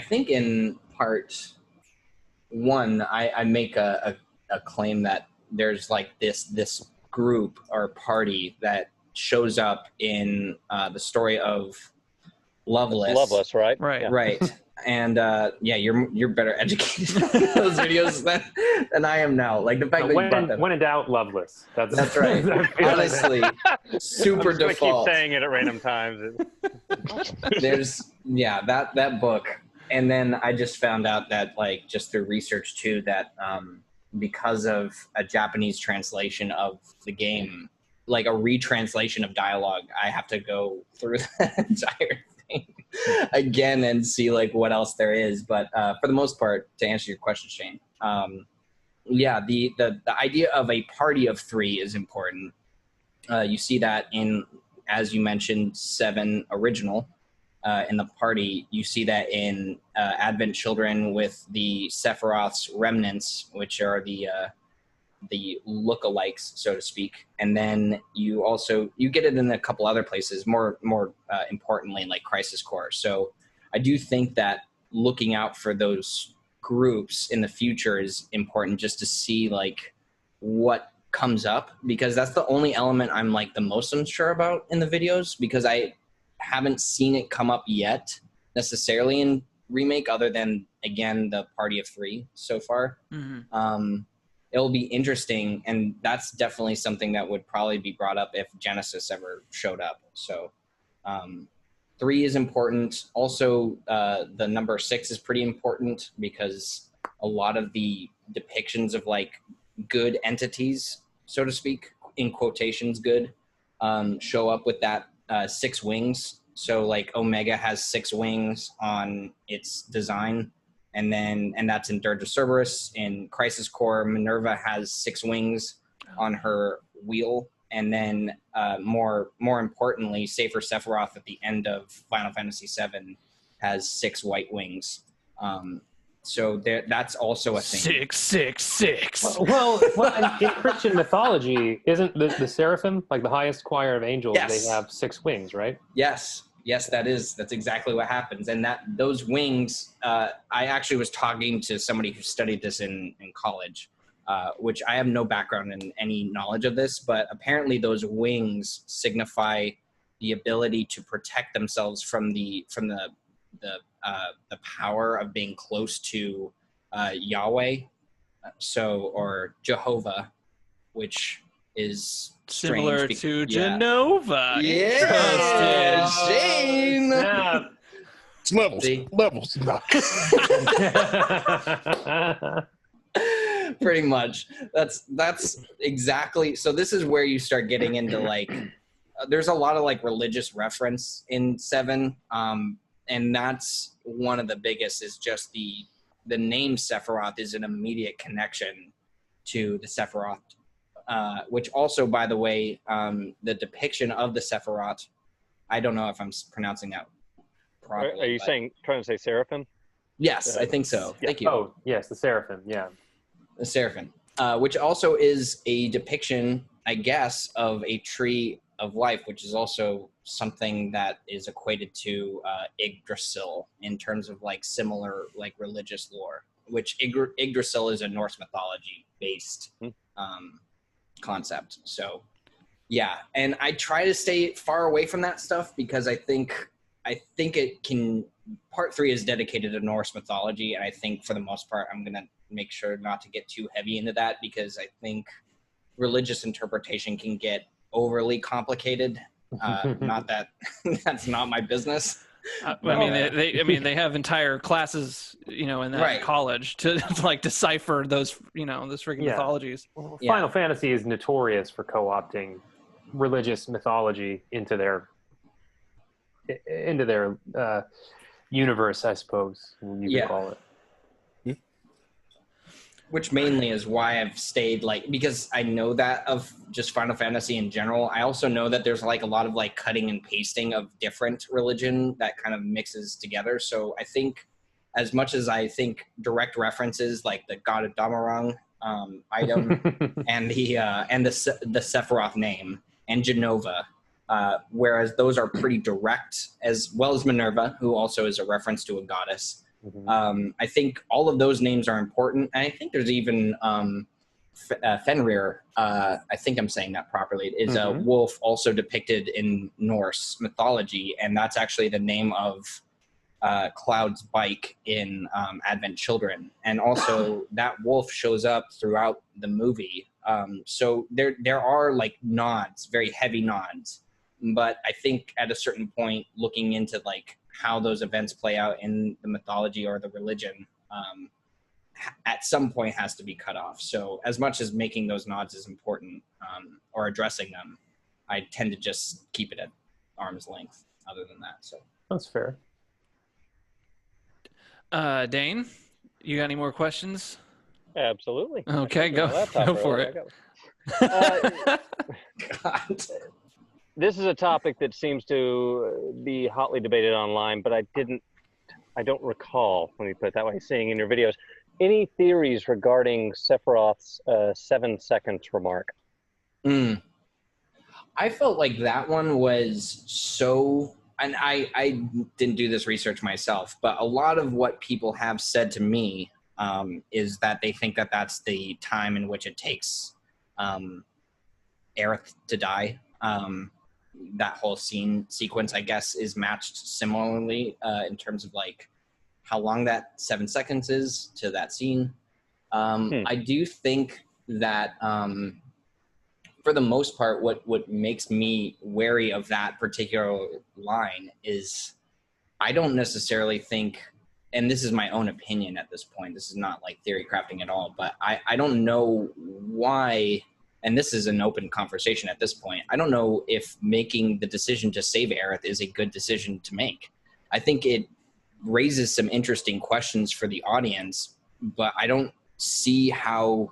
Speaker 2: think in part 1, I make a claim that there's like this group or party that shows up in the story of Loveless.
Speaker 3: Loveless, right?
Speaker 1: Right.
Speaker 3: Yeah.
Speaker 2: Right. And you're better educated on those videos than I am now. Like, the fact that you brought them.
Speaker 4: When in doubt, Loveless. That's
Speaker 2: right. Honestly, super default.
Speaker 3: Keep saying it at random times.
Speaker 2: There's that book, and then I just found out that, like, just through research too, that because of a Japanese translation of the game, like a retranslation of dialogue, I have to go through the entire thing again and see like what else there is. But for the most part, to answer your question, Shane, the idea of a party of 3 is important. You see that in, as you mentioned, 7 original. In the party, you see that in Advent Children with the Sephiroth's remnants, which are the lookalikes, so to speak. And then you get it in a couple other places, more importantly, like Crisis Core. So I do think that looking out for those groups in the future is important, just to see like what comes up, because that's the only element I'm like the most unsure about in the videos, because I haven't seen it come up yet necessarily in Remake, other than, again, the party of 3 so far. It'll be interesting, and that's definitely something that would probably be brought up if Genesis ever showed up. So 3 is important. Also, the number 6 is pretty important, because a lot of the depictions of like good entities so to speak, in quotations good, show up with that 6 wings. So like Omega has 6 wings on its design, and that's in Dirge of Cerberus. In Crisis Core, Minerva has 6 wings on her wheel, and then more importantly, Safer Sephiroth at the end of Final Fantasy VII has 6 white wings. So that's also a thing.
Speaker 1: 666.
Speaker 4: Well, in Christian mythology, isn't the seraphim, like the highest choir of angels,
Speaker 2: Yes.
Speaker 4: they have 6 wings, right?
Speaker 2: Yes, that's exactly what happens. And those wings, I actually was talking to somebody who studied this in college, which I have no background in any knowledge of this, but apparently those wings signify the ability to protect themselves from the power of being close to Yahweh, or Jehovah, which is
Speaker 1: Similar
Speaker 2: strange
Speaker 1: to Genova.
Speaker 2: Yeah, Shane.
Speaker 4: Yeah.
Speaker 5: It's levels.
Speaker 2: See?
Speaker 5: Levels. No.
Speaker 2: Pretty much. That's exactly. So this is where you start getting into like, there's a lot of like religious reference in 7, and that's one of the biggest. Is just the name Sephiroth is an immediate connection to the Sephiroth. Which also, by the way, the depiction of the Sephiroth, I don't know if I'm pronouncing that properly.
Speaker 3: Are you trying to say seraphim?
Speaker 2: Yes, I think so.
Speaker 3: Yeah.
Speaker 2: Thank you.
Speaker 4: Oh, yes, the seraphim, yeah.
Speaker 2: The Seraphim, which also is a depiction, I guess, of a tree of life, which is also something that is equated to Yggdrasil in terms of like similar like religious lore, which Yggdrasil is a Norse mythology based concept. So yeah, and I try to stay far away from that stuff because I think it can. Part 3 is dedicated to Norse mythology, and I think for the most part I'm gonna make sure not to get too heavy into that because I think religious interpretation can get overly complicated. Not that that's not my business.
Speaker 1: They have entire classes, in that college to like decipher those, those freaking mythologies.
Speaker 4: Well, Final Fantasy is notorious for co-opting religious mythology into their universe, I suppose you could call it.
Speaker 2: Which mainly is why I've stayed because I know that of just Final Fantasy in general. I also know that there's like a lot of like cutting and pasting of different religion that kind of mixes together. So I think as much as I think direct references like the God of Damarang item and the Sephiroth name and Genova, whereas those are pretty direct, as well as Minerva, who also is a reference to a goddess. I think all of those names are important, and I think there's even Fenrir. I think I'm saying that properly. Is a wolf also depicted in Norse mythology, and that's actually the name of Cloud's bike in Advent Children, and also that wolf shows up throughout the movie. So there are like nods, very heavy nods, but I think at a certain point, looking into like how those events play out in the mythology or the religion, at some point has to be cut off. So as much as making those nods is important, or addressing them, I tend to just keep it at arm's length other than that. So
Speaker 4: that's fair.
Speaker 1: Dane, you got any more questions?
Speaker 3: Absolutely.
Speaker 1: Okay, go for it.
Speaker 2: God.
Speaker 3: This is a topic that seems to be hotly debated online, but I don't recall, let me put it that way, seeing in your videos, any theories regarding Sephiroth's 7 seconds remark?
Speaker 2: I felt like that one was so, and I didn't do this research myself, but a lot of what people have said to me is that they think that that's the time in which it takes Aerith to die. That whole sequence, I guess, is matched similarly in terms of like how long that 7 seconds is to that scene. I do think that for the most part, what makes me wary of that particular line is I don't necessarily think, and this is my own opinion at this point, this is not like theory crafting at all, but I don't know why and this is an open conversation at this point, I don't know if making the decision to save Aerith is a good decision to make. I think it raises some interesting questions for the audience, but I don't see how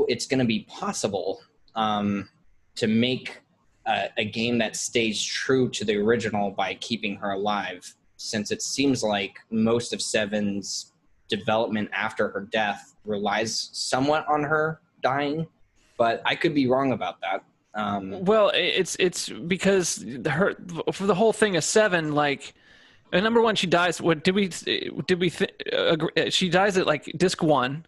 Speaker 2: it's going to be possible to make a game that stays true to the original by keeping her alive, since it seems like most of Seven's development after her death relies somewhat on her dying, but I could be wrong about that.
Speaker 1: Well, it's because for the whole thing of Seven, like, number one, she dies. What did we agree? She dies at like disc 1.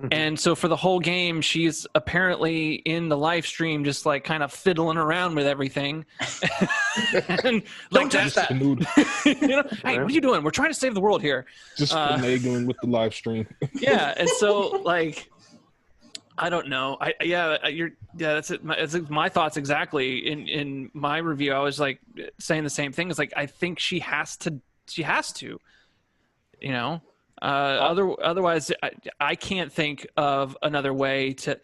Speaker 1: And so for the whole game, she's apparently in the live stream, just like kind of fiddling around with everything. And like,
Speaker 2: Don't touch that.
Speaker 1: You know, hey, what are you doing? We're trying to save the world here.
Speaker 5: Just finagling with the live stream.
Speaker 1: Yeah, and so like, I don't know. That's it. That's my thoughts exactly. In my review, I was like saying the same thing. It's like I think she has to. You know. Otherwise, I can't think of another way to.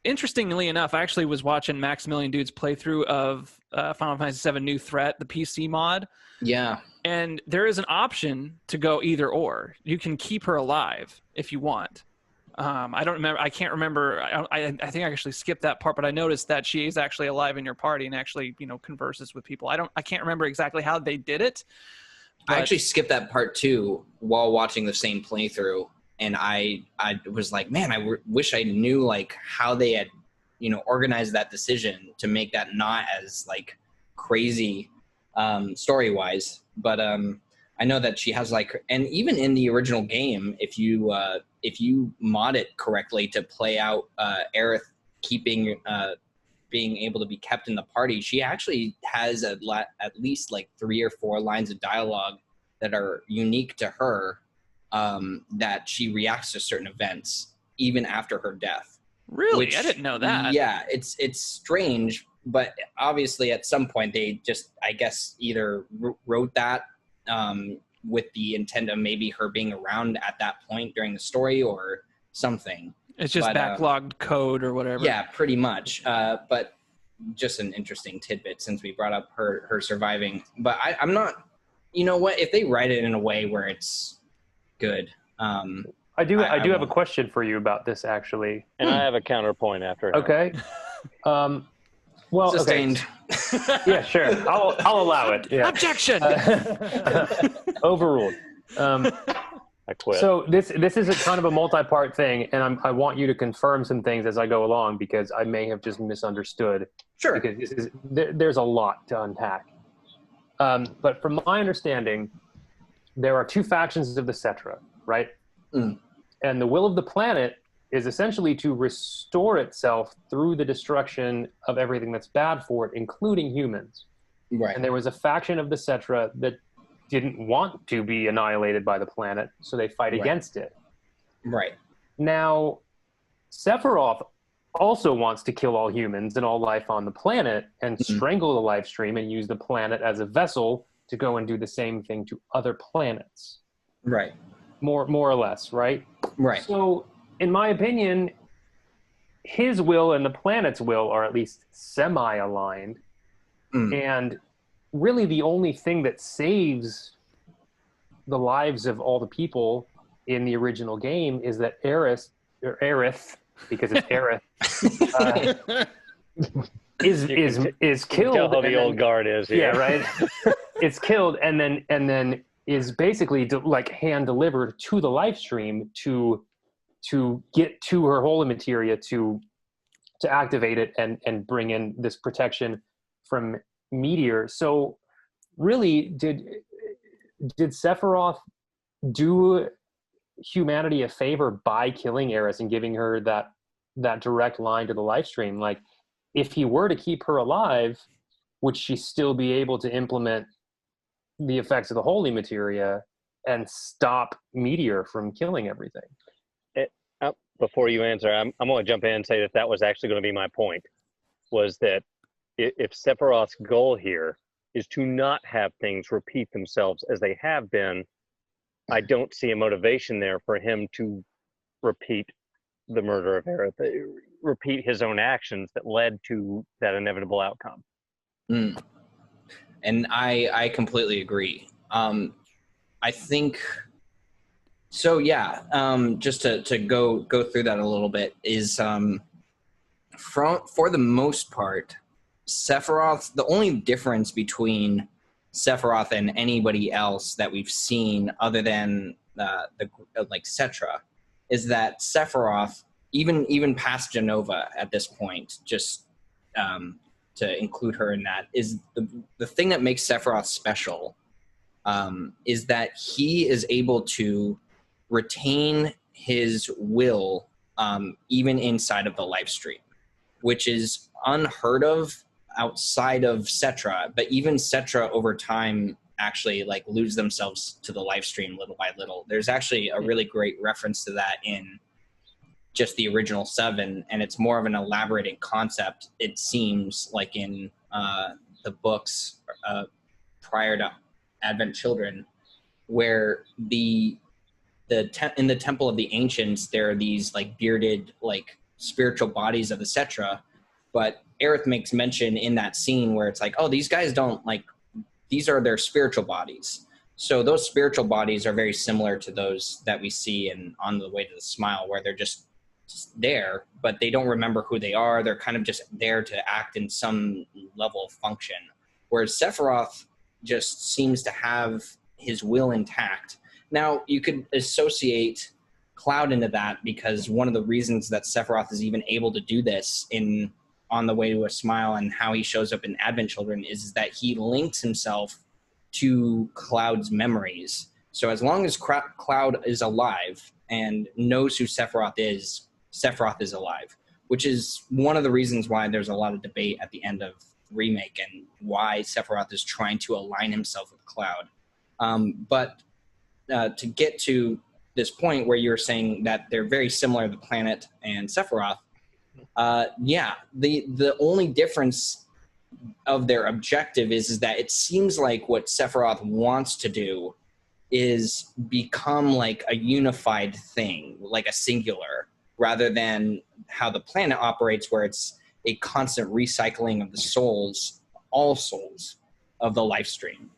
Speaker 1: Interestingly enough, I actually was watching Maximilian Dude's playthrough of Final Fantasy VII New Threat, the PC mod.
Speaker 2: Yeah.
Speaker 1: And there is an option to go either or. You can keep her alive if you want. I don't remember. I can't remember. I think I actually skipped that part, but I noticed that she is actually alive in your party and actually, converses with people. I can't remember exactly how they did it.
Speaker 2: I actually skipped that part too while watching the same playthrough, and I was like, man, I wish I knew like how they had, organized that decision to make that not as like crazy story wise. But I know that she has like, and even in the original game, if you mod it correctly to play out Aerith being able to be kept in the party, she actually has at least like 3 or 4 lines of dialogue that are unique to her, that she reacts to certain events even after her death.
Speaker 1: Really? I didn't know that.
Speaker 2: Yeah, it's strange, but obviously at some point they just, I guess, either wrote that with the intent of maybe her being around at that point during the story or something.
Speaker 1: It's just backlogged code or whatever.
Speaker 2: Yeah, pretty much. But just an interesting tidbit since we brought up her surviving. But I'm not, if they write it in a way where it's good.
Speaker 4: I do have a question for you about this, actually.
Speaker 3: And I have a counterpoint after.
Speaker 4: Okay. Well,
Speaker 2: sustained.
Speaker 4: Okay. Yeah, sure. I'll allow it. Yeah.
Speaker 1: Objection.
Speaker 4: Overruled.
Speaker 3: I quit.
Speaker 4: So this is a kind of a multi-part thing, and I want you to confirm some things as I go along because I may have just misunderstood.
Speaker 2: Sure.
Speaker 4: Because there's a lot to unpack. But from my understanding, there are 2 factions of the Cetra, right?
Speaker 2: Mm.
Speaker 4: And the will of the planet is essentially to restore itself through the destruction of everything that's bad for it, including humans.
Speaker 2: Right.
Speaker 4: And there was a faction of the Cetra that didn't want to be annihilated by the planet, so they fight against it.
Speaker 2: Right.
Speaker 4: Now, Sephiroth also wants to kill all humans and all life on the planet and strangle the live stream and use the planet as a vessel to go and do the same thing to other planets.
Speaker 2: Right.
Speaker 4: More or less, right?
Speaker 2: Right.
Speaker 4: So, in my opinion, his will and the planet's will are at least semi-aligned. And really the only thing that saves the lives of all the people in the original game is that Aerith, because it's Aerith, is killed.
Speaker 3: Tell how the old guard is.
Speaker 4: Yeah, right. It's killed and then is basically hand delivered to the live stream to get to her holy materia to activate it and bring in this protection from Meteor. So really, did Sephiroth do humanity a favor by killing Aerith and giving her that direct line to the live stream? Like, if he were to keep her alive, would she still be able to implement the effects of the holy materia and stop Meteor from killing everything?
Speaker 3: Before you answer, I'm going to jump in and say that was actually going to be my point, was that if Sephiroth's goal here is to not have things repeat themselves as they have been, I don't see a motivation there for him to repeat the murder of Aerith, repeat his own actions that led to that inevitable outcome.
Speaker 2: Mm. And I completely agree. I think so. Yeah. Just to go through that a little bit is for the most part, Sephiroth. The only difference between Sephiroth and anybody else that we've seen, other than like Cetra, is that Sephiroth, even past Genova at this point, just to include her in that, is the thing that makes Sephiroth special. Is that he is able to retain his will even inside of the live stream, which is unheard of outside of Cetra. But even Cetra over time actually like lose themselves to the live stream little by little. There's actually a really great reference to that in just the original 7, and it's more of an elaborated concept, it seems, like in the books prior to Advent Children, where in the Temple of the Ancients, there are these like bearded like spiritual bodies of the Cetra, but Aerith makes mention in that scene where it's like, oh, these guys don't like, these are their spiritual bodies. So those spiritual bodies are very similar to those that we see in On the Way to the Smile, where they're just there, but they don't remember who they are. They're kind of just there to act in some level of function. Whereas Sephiroth just seems to have his will intact. Now, you could associate Cloud into that, because one of the reasons that Sephiroth is even able to do this in On the Way to a Smile and how he shows up in Advent Children is that he links himself to Cloud's memories. So as long as Cloud is alive and knows who Sephiroth is alive, which is one of the reasons why there's a lot of debate at the end of Remake and why Sephiroth is trying to align himself with Cloud. But to get to this point where you're saying that they're very similar, the planet and Sephiroth, the only difference of their objective is that it seems like what Sephiroth wants to do is become like a unified thing, like a singular, rather than how the planet operates, where it's a constant recycling of the souls, all souls of the life stream.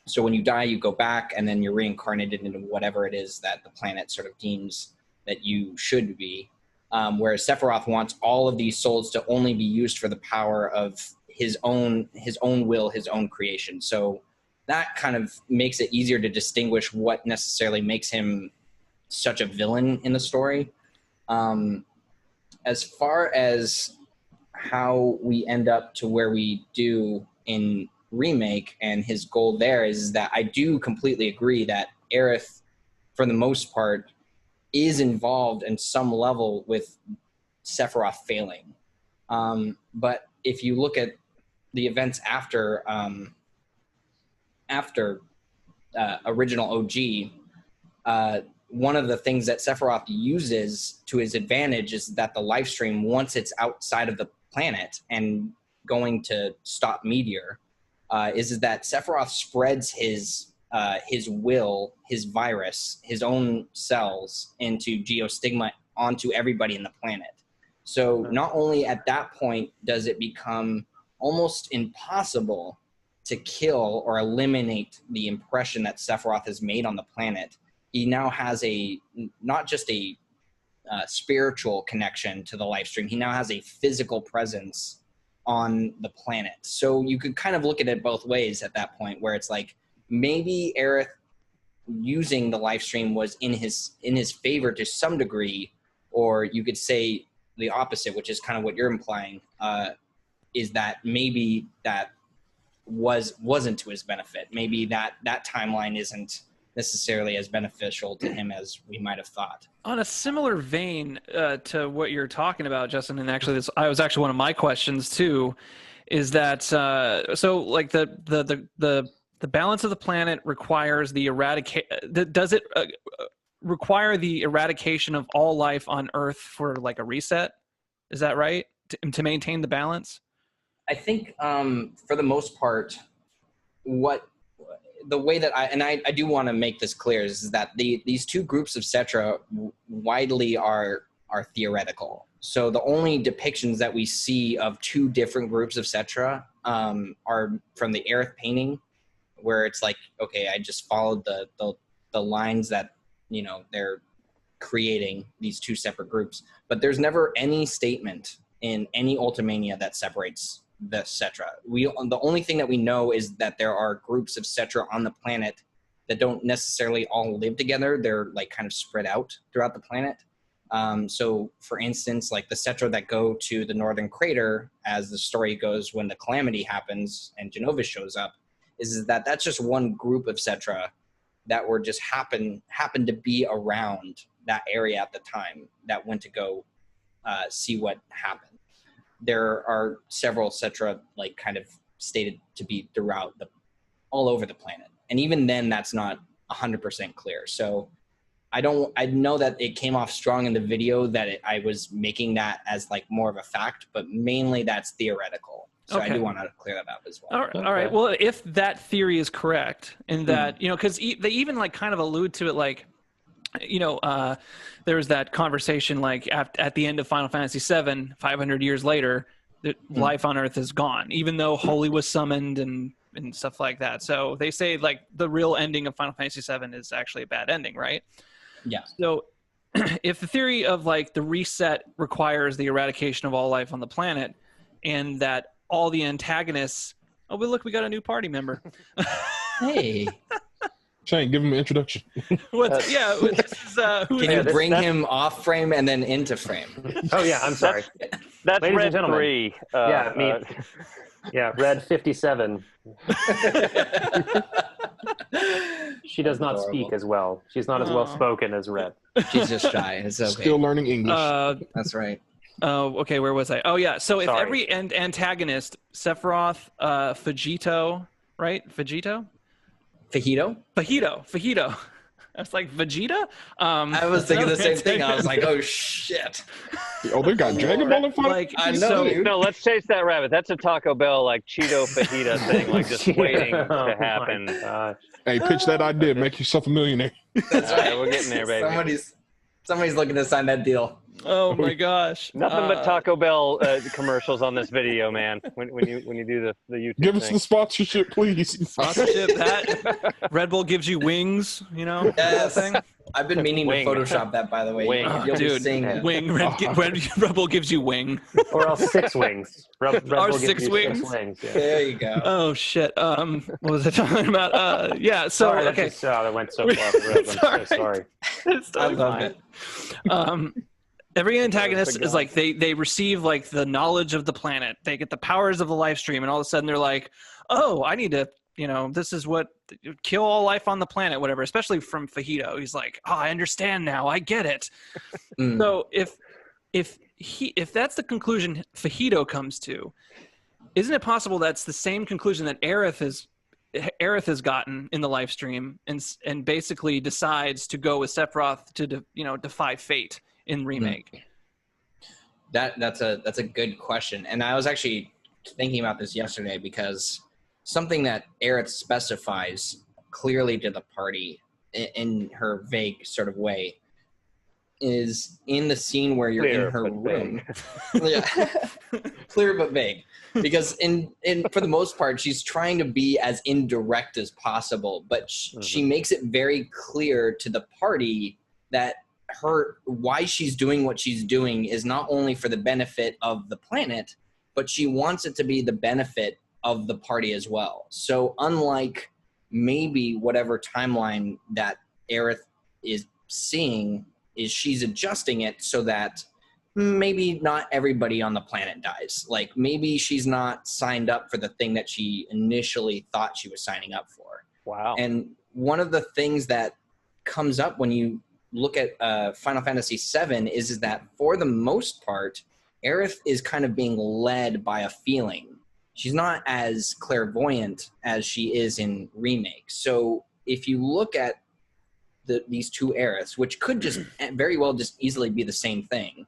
Speaker 2: So when you die, you go back, and then you're reincarnated into whatever it is that the planet sort of deems that you should be. Whereas Sephiroth wants all of these souls to only be used for the power of his own will, his own creation. So that kind of makes it easier to distinguish what necessarily makes him such a villain in the story. As far as how we end up to where we do in Remake and his goal there is that I do completely agree that Aerith, for the most part, is involved in some level with Sephiroth failing. But if you look at the events after original OG, one of the things that Sephiroth uses to his advantage is that the life stream, once it's outside of the planet and going to stop Meteor, is that Sephiroth spreads his will, his virus, his own cells into Geostigma onto everybody in the planet. So not only at that point does it become almost impossible to kill or eliminate the impression that Sephiroth has made on the planet, he now has not just a spiritual connection to the life stream, he now has a physical presence on the planet. So you could kind of look at it both ways at that point, where it's like maybe Aerith using the live stream was in his favor to some degree, or you could say the opposite, which is kind of what you're implying, is that maybe that wasn't to his benefit. Maybe that timeline isn't necessarily as beneficial to him as we might have thought.
Speaker 1: On a similar vein to what you're talking about, Justin, and actually this was actually one of my questions too, is that so like the balance of the planet requires the does it require the eradication of all life on Earth for like a reset? Is that right? To maintain the balance?
Speaker 2: I think for the most part, the way that I do want to make this clear is that these two groups of Cetra widely are are theoretical. So the only depictions that we see of two different groups of Cetra are from the Aerith painting, where it's like, okay, I just followed the lines that, you know, they're creating these two separate groups. But there's never any statement in any Ultimania that separates the Cetra. The only thing that we know is that there are groups of Cetra on the planet that don't necessarily all live together. They're like kind of spread out throughout the planet. So for instance, like the Cetra that go to the northern crater, as the story goes, when the calamity happens and Genovis shows up, is that that's just one group of Cetra that were just happened to be around that area at the time that went to go see what happened. There are several Cetra like kind of stated to be throughout all over the planet, and even then, that's not 100% clear. So I know that it came off strong in the video that I was making that as like more of a fact, but mainly that's theoretical. So I do want to clear that up as well.
Speaker 1: All right. Well, if that theory is correct, and that you know, because they even like kind of allude to it, like, you know, there was that conversation like at the end of Final Fantasy VII, 500 years later, life on Earth is gone, even though Holy was summoned and stuff like that. So they say like the real ending of Final Fantasy VII is actually a bad ending, right?
Speaker 2: Yeah.
Speaker 1: So if the theory of like the reset requires the eradication of all life on the planet, and that all the antagonists, oh, but look, we got a new party member.
Speaker 2: Hey.
Speaker 5: Shane, give him an introduction.
Speaker 1: This is, who
Speaker 2: Can
Speaker 1: is
Speaker 2: you
Speaker 1: this?
Speaker 2: bring him off frame and then into frame?
Speaker 4: Oh yeah, I'm sorry.
Speaker 3: That's
Speaker 4: Ladies and
Speaker 3: Red
Speaker 4: gentlemen.
Speaker 3: 3.
Speaker 4: Yeah, me. Yeah, Red 57. She does not speak as well. She's not as well spoken as Red.
Speaker 2: She's just shy. It's okay.
Speaker 5: Still learning English.
Speaker 2: That's right.
Speaker 1: Okay, where was I? Oh yeah, so if
Speaker 3: Sorry.
Speaker 1: every antagonist, Sephiroth, Vegito, right? Vegito?
Speaker 2: Fajito?
Speaker 1: Fajito. I was like, Vegeta?
Speaker 2: I was thinking the same thing. I was like, oh shit.
Speaker 5: Oh, they got Dragon Ball in Final
Speaker 1: Like,
Speaker 2: I know,
Speaker 1: so,
Speaker 2: dude.
Speaker 3: No, let's chase that rabbit. That's a Taco Bell like Cheeto fajita thing, like just waiting
Speaker 4: Oh,
Speaker 3: to
Speaker 4: my
Speaker 3: happen.
Speaker 4: gosh.
Speaker 5: Hey, pitch that idea. Make yourself a millionaire.
Speaker 2: That's
Speaker 3: All right, we're getting there, baby.
Speaker 2: Somebody's looking to sign that deal.
Speaker 1: oh my gosh.
Speaker 3: Nothing but Taco Bell commercials on this video, man. When you do the YouTube
Speaker 5: Give us the
Speaker 3: thing.
Speaker 5: sponsorship, please.
Speaker 1: Sponsorship, that Red Bull gives you wings, you know,
Speaker 2: Yes.
Speaker 1: that thing.
Speaker 2: I've been meaning
Speaker 3: Wing.
Speaker 2: to Photoshop that, by the way.
Speaker 3: Wing.
Speaker 2: You'll be
Speaker 1: Dude,
Speaker 2: seeing it.
Speaker 1: wing. Red Bull gives you wing.
Speaker 4: Or else 6 wings. Red
Speaker 1: Or
Speaker 4: Bull gives
Speaker 1: 6
Speaker 4: you
Speaker 1: wings?
Speaker 4: 6 wings. Yeah.
Speaker 2: There you go.
Speaker 1: Oh shit. What was I talking about? Yeah. So
Speaker 4: Sorry, that
Speaker 1: okay.
Speaker 4: just, that went so far. Red. I'm so sorry.
Speaker 1: It's
Speaker 2: I
Speaker 1: totally
Speaker 2: love
Speaker 1: fine.
Speaker 2: it.
Speaker 1: Every antagonist is like they receive like the knowledge of the planet. They get the powers of the life stream, and all of a sudden they're like, oh, I need to, you know, this is what kill all life on the planet, whatever. Especially from Fajito, he's like, oh, I understand now, I get it. So if that's the conclusion Fajito comes to, isn't it possible that's the same conclusion that Aerith has gotten in the live stream, and basically decides to go with Sephiroth to defy fate in Remake?
Speaker 2: That's a good question, and I was actually thinking about this yesterday, because something that Aerith specifies clearly to the party in her vague sort of way is in the scene where you're
Speaker 3: Clear,
Speaker 2: in her
Speaker 3: but
Speaker 2: room. Yeah, clear but vague, because in for the most part she's trying to be as indirect as possible, but she makes it very clear to the party that why she's doing what she's doing is not only for the benefit of the planet, but she wants it to be the benefit of the party as well. So unlike maybe whatever timeline that Aerith is seeing, is she's adjusting it so that maybe not everybody on the planet dies. Like maybe she's not signed up for the thing that she initially thought she was signing up for.
Speaker 3: Wow.
Speaker 2: And one of the things that comes up when you look at Final Fantasy VII is that for the most part, Aerith is kind of being led by a feeling. She's not as clairvoyant as she is in Remake. So if you look at these two Aeriths, which could just very well just easily be the same thing,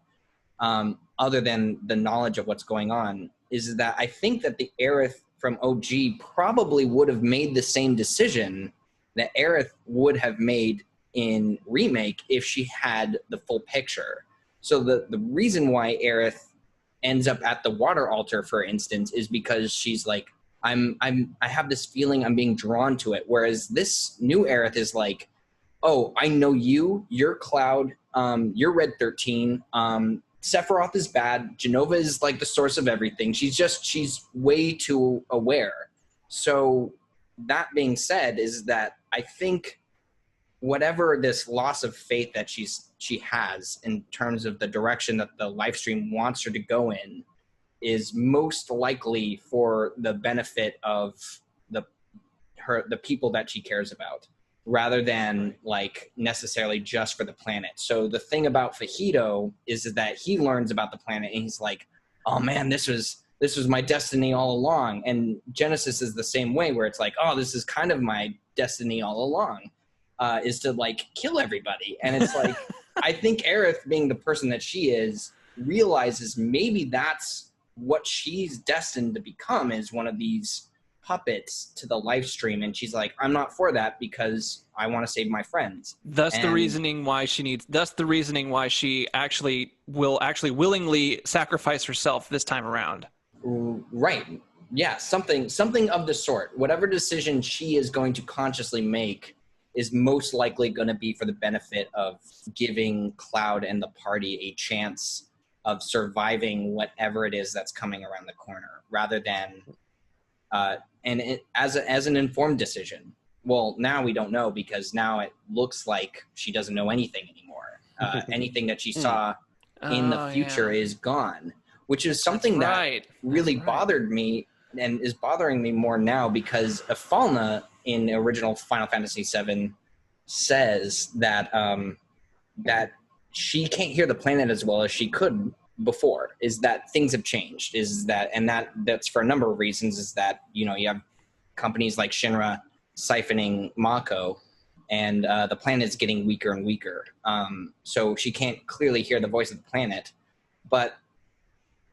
Speaker 2: other than the knowledge of what's going on, is that I think that the Aerith from OG probably would have made the same decision that Aerith would have made in Remake if she had the full picture. So the reason why Aerith ends up at the water altar, for instance, is because she's like, I have this feeling I'm being drawn to it. Whereas this new Aerith is like, oh, I know you, you're Cloud, you're Red 13, Sephiroth is bad, Jenova is like the source of everything. She's way too aware. So that being said, is that I think whatever this loss of faith that she has in terms of the direction that the live stream wants her to go in is most likely for the benefit of the people that she cares about, rather than like necessarily just for the planet. So the thing about Fajito is that he learns about the planet and he's like, oh man, this was my destiny all along. And Genesis is the same way, where it's like, oh, this is kind of my destiny all along, is to like kill everybody. And it's like, I think Aerith, being the person that she is, realizes maybe that's what she's destined to become, is one of these puppets to the live stream. And she's like, I'm not for that because I want to save my friends.
Speaker 1: Thus the reasoning why she actually will willingly sacrifice herself this time around.
Speaker 2: Right. Yeah, something of the sort. Whatever decision she is going to consciously make is most likely going to be for the benefit of giving Cloud and the party a chance of surviving whatever it is that's coming around the corner, rather than as an informed decision. Well, now we don't know, because now it looks like she doesn't know anything anymore. Anything that she saw in the future is gone, which is something that really bothered me and is bothering me more now, because Afalna in original Final Fantasy VII says that that she can't hear the planet as well as she could before, is that things have changed, is that, and that's for a number of reasons, is that, you know, you have companies like Shinra siphoning Mako, and the planet is getting weaker and weaker. So she can't clearly hear the voice of the planet. But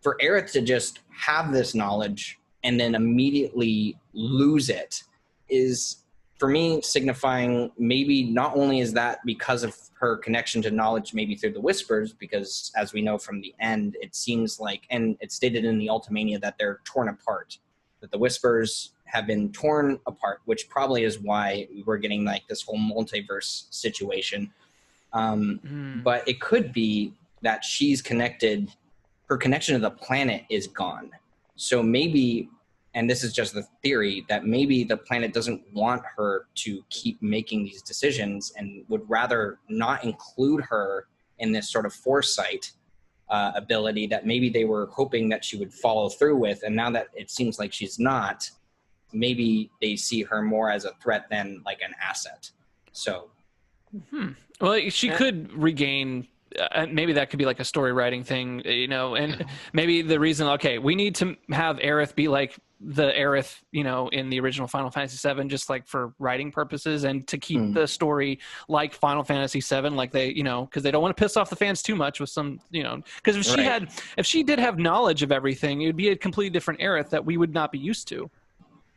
Speaker 2: for Aerith to just have this knowledge and then immediately lose it is, for me, signifying maybe not only is that because of her connection to knowledge, maybe through the Whispers, because as we know from the end, it seems like, and it's stated in the Ultimania, that they're torn apart, that the Whispers have been torn apart, which probably is why we're getting like this whole multiverse situation. But it could be that she's connected, her connection to the planet is gone. So maybe, and this is just the theory, that maybe the planet doesn't want her to keep making these decisions and would rather not include her in this sort of foresight ability that maybe they were hoping that she would follow through with. And now that it seems like she's not, maybe they see her more as a threat than like an asset. So.
Speaker 1: Well, she could regain... maybe that could be like a story writing thing, you know, and maybe the reason, okay, we need to have Aerith be like the Aerith, you know, in the original Final Fantasy VII, just like for writing purposes, and to keep the story like Final Fantasy VII, like they, you know, because they don't want to piss off the fans too much with some, you know, because if she did have knowledge of everything, it would be a completely different Aerith that we would not be used to.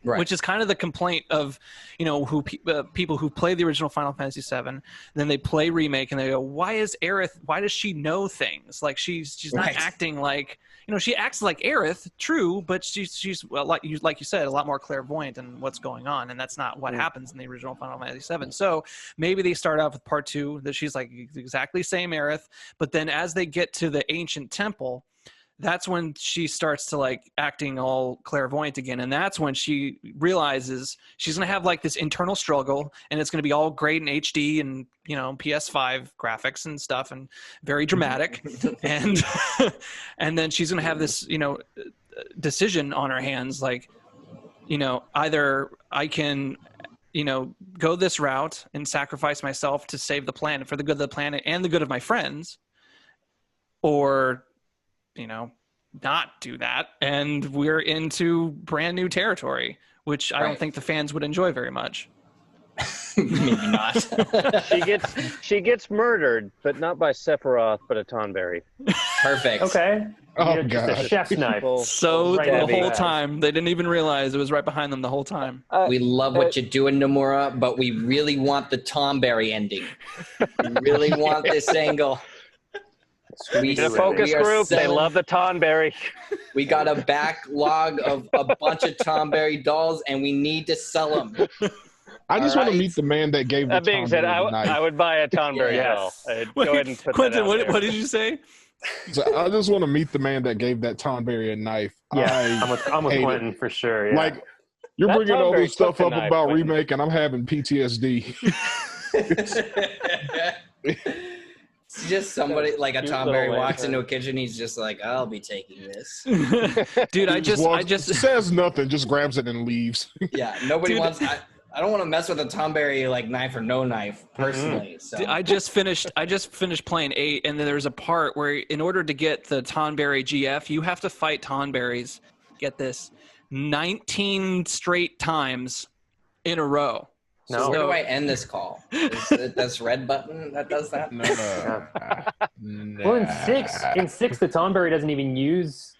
Speaker 1: Right. Which is kind of the complaint of, you know, who people who play the original Final Fantasy VII, then they play Remake and they go, why does she know things? Like she's not acting like, you know, she acts like Aerith, true, but she's well, like you said, a lot more clairvoyant in what's going on, and that's not what happens in the original Final Fantasy VII. So maybe they start off with part 2 that she's like exactly same Aerith, but then as they get to the ancient temple, that's when she starts to like acting all clairvoyant again. And that's when she realizes she's going to have like this internal struggle, and it's going to be all great in HD and, you know, PS5 graphics and stuff, and very dramatic. and, and then she's going to have this, you know, decision on her hands. Like, you know, either I can, you know, go this route and sacrifice myself to save the planet for the good of the planet and the good of my friends, or, you know, not do that, and we're into brand new territory, which I don't think the fans would enjoy very much.
Speaker 2: Maybe not.
Speaker 3: she gets murdered, but not by Sephiroth, but a Tonberry.
Speaker 2: Perfect.
Speaker 4: Okay.
Speaker 3: Oh
Speaker 4: god. The chef's knife.
Speaker 1: So the whole time they didn't even realize it was right behind them the whole time.
Speaker 2: We love what you're doing, Nomura, but we really want the Tonberry ending. We really want this angle. We,
Speaker 3: In a focus
Speaker 2: we are
Speaker 3: group, they
Speaker 2: selling-
Speaker 3: love the Tonberry.
Speaker 2: We got a backlog of a bunch of Tonberry dolls, and we need to sell them.
Speaker 5: I just want to
Speaker 2: Alright.
Speaker 5: meet the man that gave
Speaker 3: That
Speaker 5: the
Speaker 3: being said,
Speaker 5: Tonberry the knife.
Speaker 3: I would buy a Tonberry
Speaker 2: Yes.
Speaker 3: doll. Go ahead and put
Speaker 1: Quentin,
Speaker 3: that out there.
Speaker 1: what did you say?
Speaker 5: So I just want to meet the man that gave that Tonberry a knife.
Speaker 4: Yeah, I'm with
Speaker 5: hate it.
Speaker 4: Quentin for sure. Yeah.
Speaker 5: Like, you're
Speaker 3: That
Speaker 5: bringing all
Speaker 3: Tonberry
Speaker 5: this stuff
Speaker 3: took the
Speaker 5: up
Speaker 3: knife,
Speaker 5: about
Speaker 3: Quentin.
Speaker 5: remake, and I'm having PTSD.
Speaker 2: It's just somebody like a
Speaker 3: Cute
Speaker 2: Tonberry
Speaker 3: little
Speaker 2: walks
Speaker 3: lantern.
Speaker 2: into a kitchen. He's just like, "I'll be taking this."
Speaker 1: Dude, I just
Speaker 5: says nothing, just grabs it and leaves.
Speaker 2: Yeah, nobody
Speaker 1: Dude.
Speaker 2: wants. I don't want to mess with a Tonberry like knife or no knife personally. So
Speaker 1: I just finished playing 8, and then there's a part where in order to get the Tonberry GF, you have to fight Tonberries. Get this, 19 straight times in a row.
Speaker 2: So where do I end this call? Is it this red button that does that?
Speaker 5: No.
Speaker 4: Well, in six, the Tonberry doesn't even use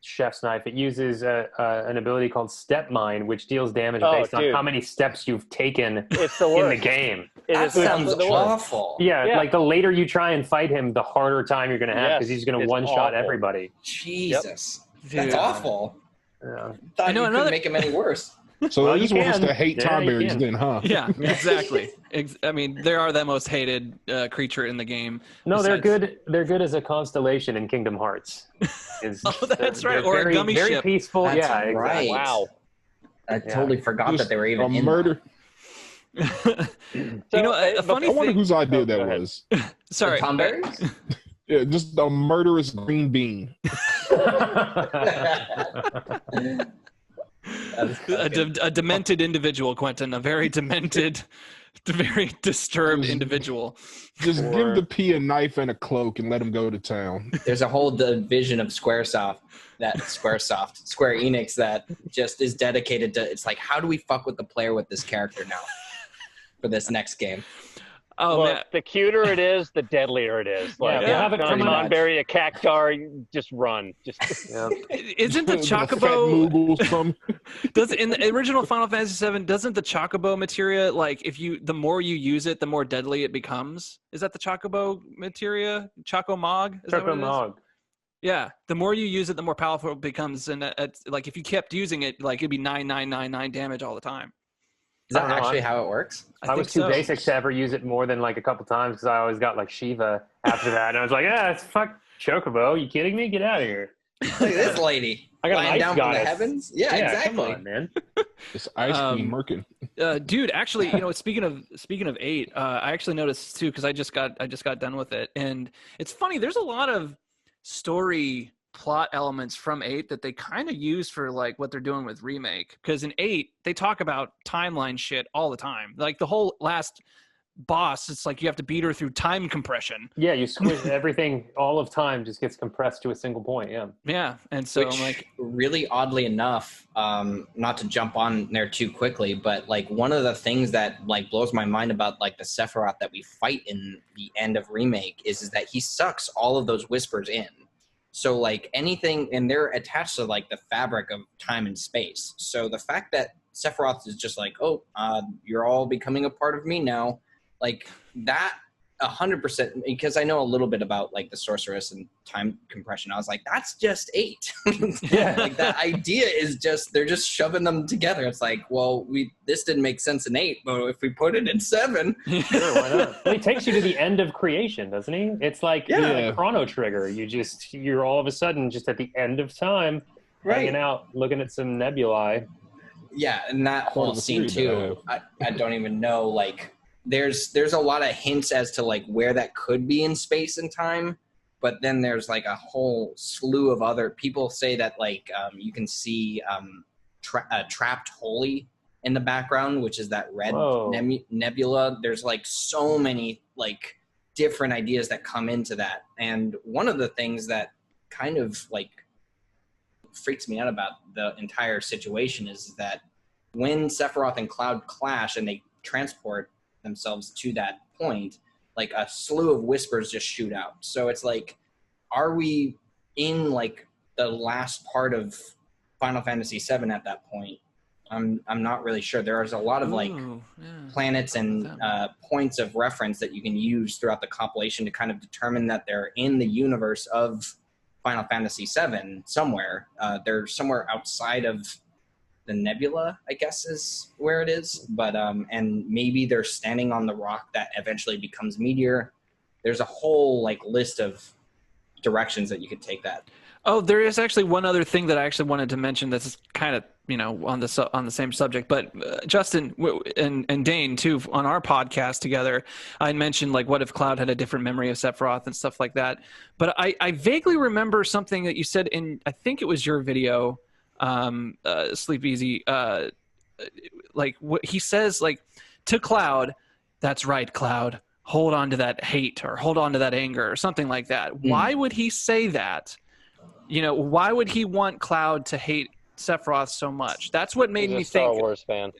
Speaker 4: Chef's Knife. It uses an ability called Step Mine, which deals damage based on
Speaker 3: dude.
Speaker 4: how many steps you've taken
Speaker 3: It's the
Speaker 4: in
Speaker 3: worst.
Speaker 4: the game.
Speaker 3: It
Speaker 2: That
Speaker 3: is
Speaker 2: sounds
Speaker 3: the worst.
Speaker 2: awful.
Speaker 4: Yeah,
Speaker 3: Yeah.
Speaker 4: like the later you try and fight him, the harder time you're going to have because
Speaker 3: Yes,
Speaker 4: he's going to
Speaker 3: it's
Speaker 4: one-shot
Speaker 3: awful.
Speaker 4: everybody.
Speaker 2: Jesus,
Speaker 1: Dude.
Speaker 2: that's awful.
Speaker 4: Yeah.
Speaker 2: Thought
Speaker 1: I know
Speaker 2: you
Speaker 1: another-
Speaker 2: couldn't make him any worse.
Speaker 5: So
Speaker 4: Well,
Speaker 5: I
Speaker 4: you
Speaker 5: just want us
Speaker 4: can.
Speaker 5: to hate
Speaker 4: Yeah, you
Speaker 5: Tonberries
Speaker 4: can.
Speaker 5: then, huh?
Speaker 1: Yeah, exactly. I mean, they are the most hated creature in the game.
Speaker 4: No, they're
Speaker 1: besides-
Speaker 4: good. They're good as a constellation in Kingdom Hearts.
Speaker 1: Oh, that's
Speaker 4: They're
Speaker 1: right. Or a
Speaker 4: very,
Speaker 1: gummy
Speaker 4: very
Speaker 1: ship.
Speaker 4: peaceful.
Speaker 2: That's
Speaker 4: yeah, exactly.
Speaker 2: right.
Speaker 3: Wow.
Speaker 2: I totally forgot that they were even
Speaker 5: a
Speaker 2: in
Speaker 5: murder.
Speaker 1: You know, a funny
Speaker 5: I wonder
Speaker 1: thing.
Speaker 5: whose idea that
Speaker 3: go ahead.
Speaker 5: was.
Speaker 1: Sorry,
Speaker 2: The Tonberries?
Speaker 5: Yeah, just a murderous green bean.
Speaker 1: a demented individual, Quentin. A very demented, very disturbed individual.
Speaker 5: Just give the P a knife and a cloak and let him go to town.
Speaker 2: There's a whole division of Square Enix that just is dedicated to. It's like, how do we fuck with the player with this character now for this next game?
Speaker 1: Oh
Speaker 3: Look,
Speaker 1: man,
Speaker 3: the cuter it is, the deadlier it is. Like,
Speaker 4: Yeah,
Speaker 1: have
Speaker 3: if
Speaker 1: it
Speaker 3: it's
Speaker 1: come
Speaker 3: not
Speaker 2: out.
Speaker 3: Tonberry, a cactar, you just run. Just
Speaker 1: isn't the
Speaker 5: Fat
Speaker 1: Chocobo?
Speaker 5: Moogle, some.
Speaker 1: Does in the original Final Fantasy VII? Doesn't the Chocobo materia, like, the more you use it, the more deadly it becomes? Is that the Chocobo materia? Chocomog? Is that what it is?
Speaker 4: Chocomog.
Speaker 1: Yeah, the more you use it, the more powerful it becomes. And like, if you kept using it, like, it'd be 9999 damage all the time.
Speaker 2: Is that
Speaker 4: I don't know,
Speaker 2: actually how it works?
Speaker 4: I was
Speaker 1: think
Speaker 4: too
Speaker 1: so.
Speaker 4: basic to ever use it more than like a couple times because I always got like Shiva after that, and I was like, "Yeah, it's fuck Chocobo. You kidding me? Get out of here!"
Speaker 2: Look at this lady
Speaker 4: I got an
Speaker 2: lying
Speaker 4: ice
Speaker 2: down from the
Speaker 4: goddess.
Speaker 2: heavens. Yeah,
Speaker 4: Come
Speaker 2: exactly.
Speaker 4: on, man.
Speaker 5: It's ice cream merkin.
Speaker 1: Dude, actually, you know, speaking of 8, I actually noticed too, because I just got done with it, and it's funny. There's a lot of story plot elements from 8 that they kind of use for like what they're doing with remake, because in 8 they talk about timeline shit all the time. Like the whole last boss, it's like you have to beat her through time compression.
Speaker 4: Yeah, you squish everything. All of time just gets compressed to a single point. Yeah.
Speaker 1: And so
Speaker 2: Which,
Speaker 1: I'm like,
Speaker 2: really oddly enough, not to jump on there too quickly, but like one of the things that like blows my mind about like the Sephiroth that we fight in the end of remake is that he sucks all of those whispers in. So like anything, and they're attached to like the fabric of time and space. So the fact that Sephiroth is just like, oh, you're all becoming a part of me now, like that 100%, because I know a little bit about like the sorceress and time compression. I was like, that's just 8.
Speaker 4: Yeah.
Speaker 2: Like that idea is just, they're just shoving them together. It's like, well, this didn't make sense in 8, but if we put it in 7.
Speaker 4: Sure, why not? Well, he takes you to the end of creation, doesn't he? It's like
Speaker 5: Yeah.
Speaker 4: a Chrono Trigger. You're all of a sudden just at the end of time, hanging out, looking at some nebulae.
Speaker 2: Yeah, and that whole
Speaker 5: Part of the
Speaker 2: scene
Speaker 5: theory
Speaker 2: too, I don't even know, like, there's a lot of hints as to like where that could be in space and time, but then there's like a whole slew of other people say that like you can see Trapped Holy in the background, which is that red nebula. There's like so many like different ideas that come into that, and one of the things that kind of like freaks me out about the entire situation is that when Sephiroth and Cloud clash and they transport themselves to that point, like a slew of whispers just shoot out. So it's like, are we in like the last part of Final Fantasy VII at that point? I'm not really sure. There's a lot of like planets and points of reference that you can use throughout the compilation to kind of determine that they're in the universe of Final Fantasy VII somewhere. They're somewhere outside of the nebula, I guess is where it is. But and maybe they're standing on the rock that eventually becomes meteor. There's a whole like list of directions that you could take that.
Speaker 1: Oh, there is actually one other thing that I actually wanted to mention that's kind of, you know, on the same subject. But Justin and Dane, too, on our podcast together, I mentioned, like, what if Cloud had a different memory of Sephiroth and stuff like that. But I vaguely remember something that you said in, I think it was your video, Sleepezi, like, what he says, like, to Cloud, that's right, Cloud, hold on to that hate or hold on to that anger or something like that. Why would he say that? You know, why would he want Cloud to hate Sephiroth so much? That's what made me think.
Speaker 3: Star Wars fan.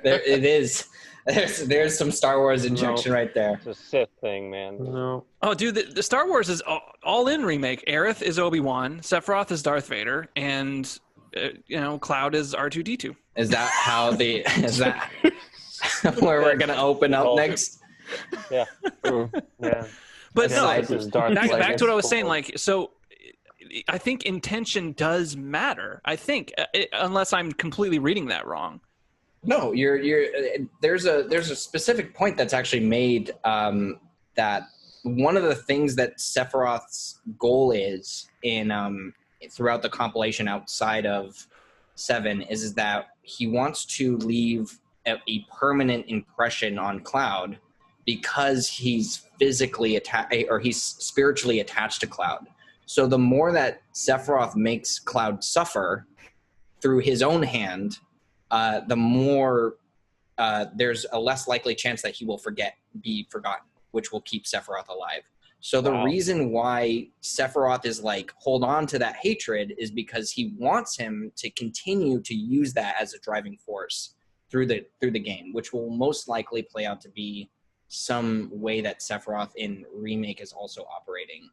Speaker 2: There it is. There's some Star Wars injection right there.
Speaker 3: It's a Sith thing, man.
Speaker 4: No.
Speaker 1: Oh, dude, the Star Wars is all in remake. Aerith is Obi-Wan, Sephiroth is Darth Vader, and you know, Cloud is R2-D2.
Speaker 2: Is that how the? Is that where we're gonna open up next?
Speaker 3: Yeah.
Speaker 4: Yeah.
Speaker 1: But no,
Speaker 2: Aside from
Speaker 1: back to what I was saying. Like, so I think intention does matter. I think, unless I'm completely reading that wrong.
Speaker 2: No, there's a specific point that's actually made that one of the things that Sephiroth's goal is in throughout the compilation outside of 7 is that he wants to leave a permanent impression on Cloud because he's physically attached or he's spiritually attached to Cloud. So the more that Sephiroth makes Cloud suffer through his own hand, the more there's a less likely chance that he will be forgotten, which will keep Sephiroth alive. So the reason why Sephiroth is like, hold on to that hatred is because he wants him to continue to use that as a driving force through the game, which will most likely play out to be some way that Sephiroth in Remake is also operating.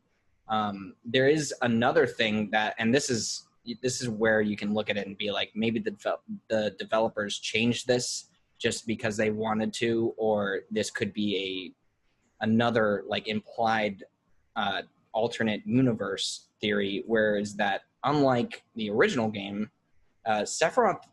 Speaker 2: There is another thing that, and this is where you can look at it and be like, maybe the developers changed this just because they wanted to, or this could be another like implied alternate universe theory, whereas that unlike the original game, Sephiroth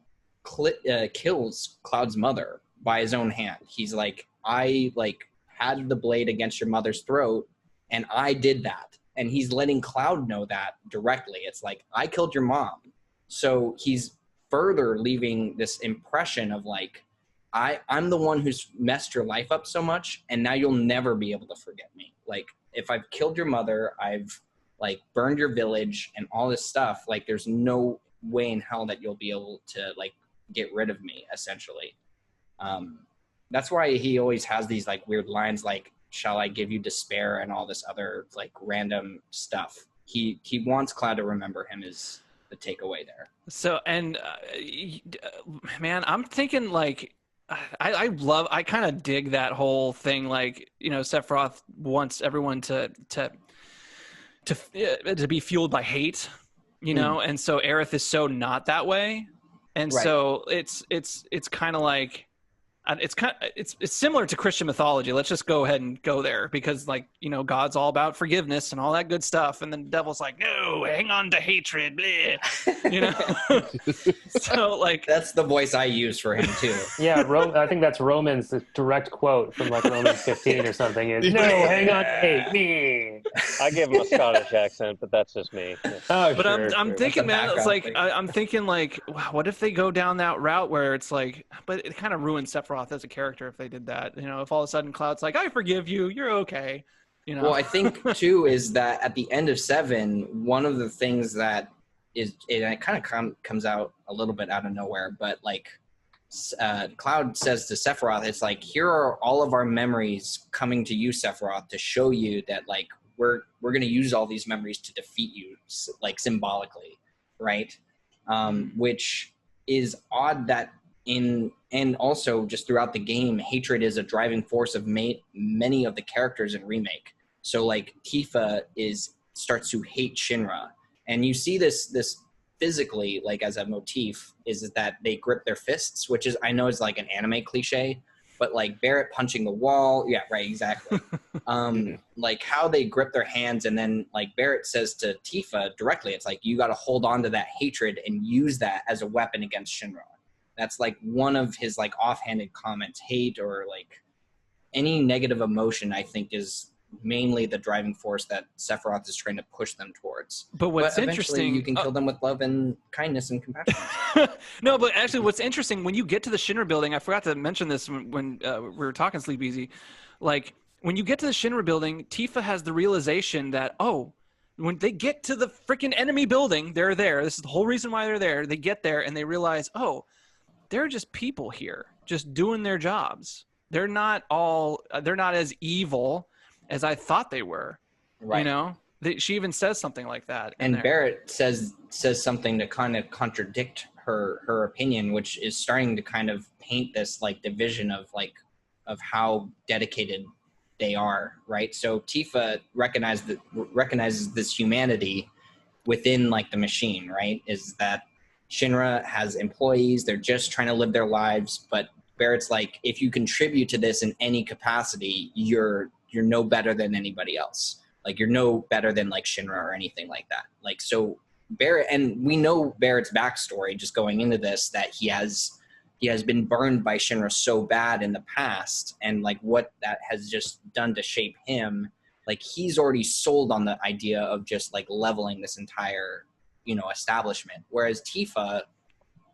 Speaker 2: kills Cloud's mother by his own hand. He's like, I like had the blade against your mother's throat and I did that. And he's letting Cloud know that directly. It's like, I killed your mom. So he's further leaving this impression of like, I'm the one who's messed your life up so much, and now you'll never be able to forget me. Like, if I've killed your mother, I've like burned your village and all this stuff, like there's no way in hell that you'll be able to like get rid of me, essentially. That's why he always has these like weird lines like, shall I give you despair and all this other like random stuff. He wants Cloud to remember him is the takeaway there. So, and
Speaker 1: man, I'm thinking like, I kind of dig that whole thing. Like, you know, Sephiroth wants everyone to be fueled by hate, you know? And so Aerith is so not that way. And so it's kind of like, it's similar to Christian mythology. Let's just go ahead and go there because, like, you know, God's all about forgiveness and all that good stuff, and then the devil's like, no, hang on to hatred, bleh. You know. So like
Speaker 2: that's the voice I use for him too.
Speaker 4: Yeah, I think that's Romans, the direct quote from like Romans 15 or something. Is no, hang on, hate me.
Speaker 3: I give him a Scottish accent, but that's just me.
Speaker 1: Oh, but sure, I'm thinking, man, it's like I'm thinking like, what if they go down that route where it's like, but it kind of ruins Sephiroth as a character if they did that. You know, if all of a sudden Cloud's like, I forgive you, you're okay. You know.
Speaker 2: Well, I think too is that at the end of 7, one of the things that is, and it kind of comes out a little bit out of nowhere, but like Cloud says to Sephiroth, it's like, here are all of our memories coming to you, Sephiroth, to show you that like we're going to use all these memories to defeat you, like symbolically, right? Which is odd that and also just throughout the game, hatred is a driving force of many of the characters in Remake. So like Tifa starts to hate Shinra, and you see this physically, like as a motif, is that they grip their fists, which is, I know is like an anime cliche, but like Barrett punching the wall. Yeah, right, exactly. Like how they grip their hands, and then like Barrett says to Tifa directly, it's like, you got to hold on to that hatred and use that as a weapon against Shinra. That's like one of his like offhanded comments. Hate or like any negative emotion, I think, is mainly the driving force that Sephiroth is trying to push them towards.
Speaker 1: But what's
Speaker 2: eventually
Speaker 1: interesting,
Speaker 2: you can kill them with love and kindness and compassion.
Speaker 1: No, but actually what's interesting, when you get to the Shinra building, I forgot to mention this when we were talking Sleepezi, like when you get to the Shinra building, Tifa has the realization that, oh, when they get to the freaking enemy building, they're there. This is the whole reason why they're there. They get there and they realize, oh, they're just people here, just doing their jobs. They're not as evil as I thought they were.
Speaker 2: Right.
Speaker 1: You know? She even says something like that.
Speaker 2: And Barrett says something to kind of contradict her opinion, which is starting to kind of paint this like division of how dedicated they are, right? So Tifa recognizes this humanity within like the machine, right? Is that Shinra has employees, they're just trying to live their lives, but Barrett's like, if you contribute to this in any capacity, you're no better than anybody else. Like, you're no better than like Shinra or anything like that. Like, so Barrett, and we know Barrett's backstory just going into this, that he has been burned by Shinra so bad in the past, and like what that has just done to shape him. Like, he's already sold on the idea of just like leveling this entire, establishment. Whereas Tifa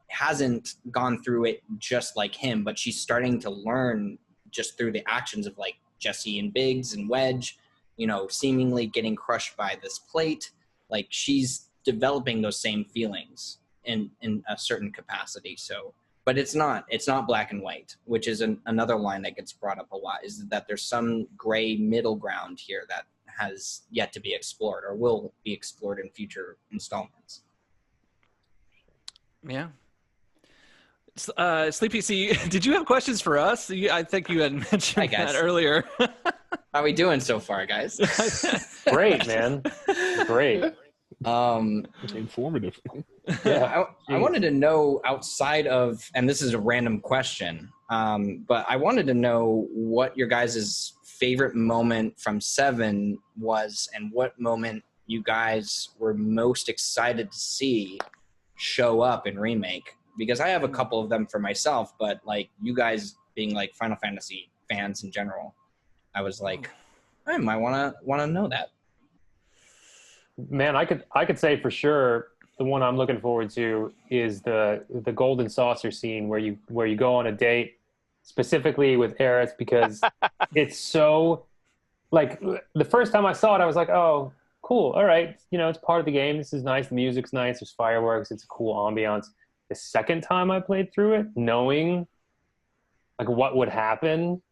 Speaker 2: hasn't gone through it just like him, but she's starting to learn just through the actions of like Jesse and Biggs and Wedge, seemingly getting crushed by this plate. Like, she's developing those same feelings in a certain capacity. So, but it's not black and white, which is another line that gets brought up a lot, is that there's some gray middle ground here that has yet to be explored or will be explored in future installments.
Speaker 1: Yeah. Sleepezi, did you have questions for us? I think you had mentioned that earlier.
Speaker 2: How are we doing so far, guys?
Speaker 4: Great, man. Great.
Speaker 5: Informative.
Speaker 2: Yeah, I wanted to know, outside of, and this is a random question, but I wanted to know what your guys' favorite moment from 7 was, and what moment you guys were most excited to see show up in Remake. Because I have a couple of them for myself, but like you guys being like Final Fantasy fans in general, I was like, I might want to know that.
Speaker 4: Man, I could say for sure the one I'm looking forward to is the golden saucer scene where you go on a date, specifically with Aerith, because it's so, like, the first time I saw it, I was like, oh, cool, all right, it's part of the game. This is nice. The music's nice. There's fireworks. It's a cool ambiance. The second time I played through it, knowing like what would happen,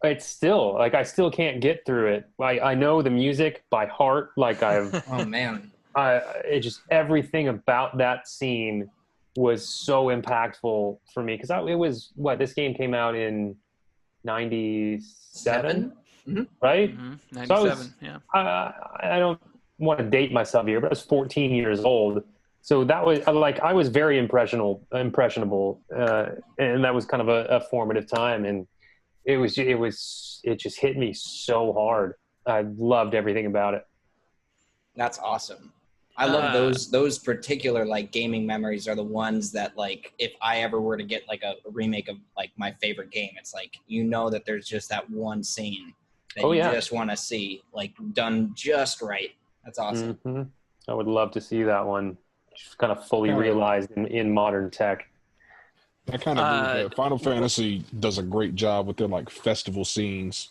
Speaker 4: it's still like I still can't get through it. I know the music by heart. Like I've
Speaker 2: oh man,
Speaker 4: it just, everything about that scene was so impactful for me, because it was this game came out in 97, right?
Speaker 1: 97.
Speaker 4: So
Speaker 1: yeah.
Speaker 4: I don't want to date myself here, but I was 14 years old. So that was like, I was very impressionable, and that was kind of a formative time, and it just hit me so hard. I loved everything about it.
Speaker 2: That's awesome. I love those particular like gaming memories are the ones that, like, if I ever were to get like a remake of like my favorite game, it's like, that there's just that one scene that just want to see like done just right. That's awesome.
Speaker 4: Mm-hmm. I would love to see that one just kind of fully realized in modern tech.
Speaker 5: I kind of agree with that. Final Fantasy does a great job with their like festival scenes.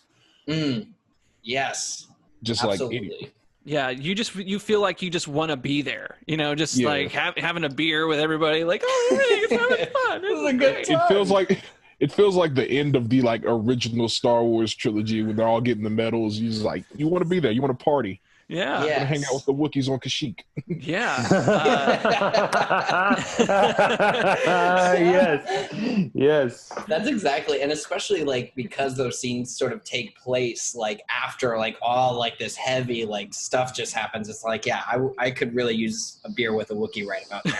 Speaker 2: Yes,
Speaker 5: just
Speaker 2: absolutely.
Speaker 5: Like
Speaker 1: yeah, you feel like you just want to be there, like having a beer with everybody, like, oh, hey, it's having fun. This is a good time.
Speaker 5: It feels like the end of the like original Star Wars trilogy when they're all getting the medals. You just like, you want to be there, you want to party.
Speaker 1: Yeah.
Speaker 5: I'm gonna hang out with the Wookiees on Kashyyyk.
Speaker 1: Yeah.
Speaker 4: Yes.
Speaker 2: That's exactly, and especially like because those scenes sort of take place like after like all like this heavy like stuff just happens. It's like, yeah, I could really use a beer with a Wookiee right about now.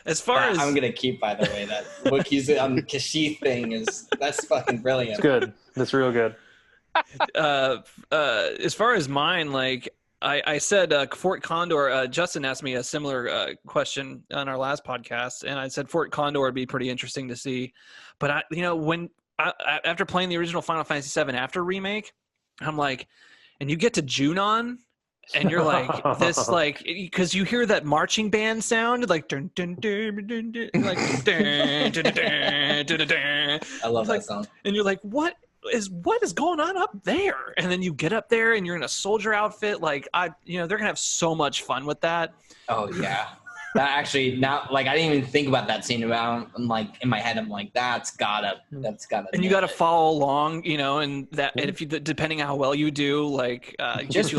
Speaker 1: As far as
Speaker 2: I'm gonna keep, by the way, that Wookiees on Kashyyyk thing that's fucking brilliant.
Speaker 4: It's good. That's real good.
Speaker 1: As far as mine, like I said, Fort Condor. Justin asked me a similar question on our last podcast, and I said Fort Condor would be pretty interesting to see. But after playing the original Final Fantasy VII after remake, I'm like, and you get to Junon, and you're like, this like, because you hear that marching band sound, like dun dun dun dun dun, like dun dun dun dun dun.
Speaker 2: I love that song.
Speaker 1: And you're like, what is going on up there? And then you get up there and you're in a soldier outfit. Like they're gonna have so much fun with that.
Speaker 2: Oh yeah. That actually, now, like, I didn't even think about that scene. I'm like, in my head, I'm like, that's gotta.
Speaker 1: And you gotta follow along, and that, and if you, depending on how well you do, like,
Speaker 2: just the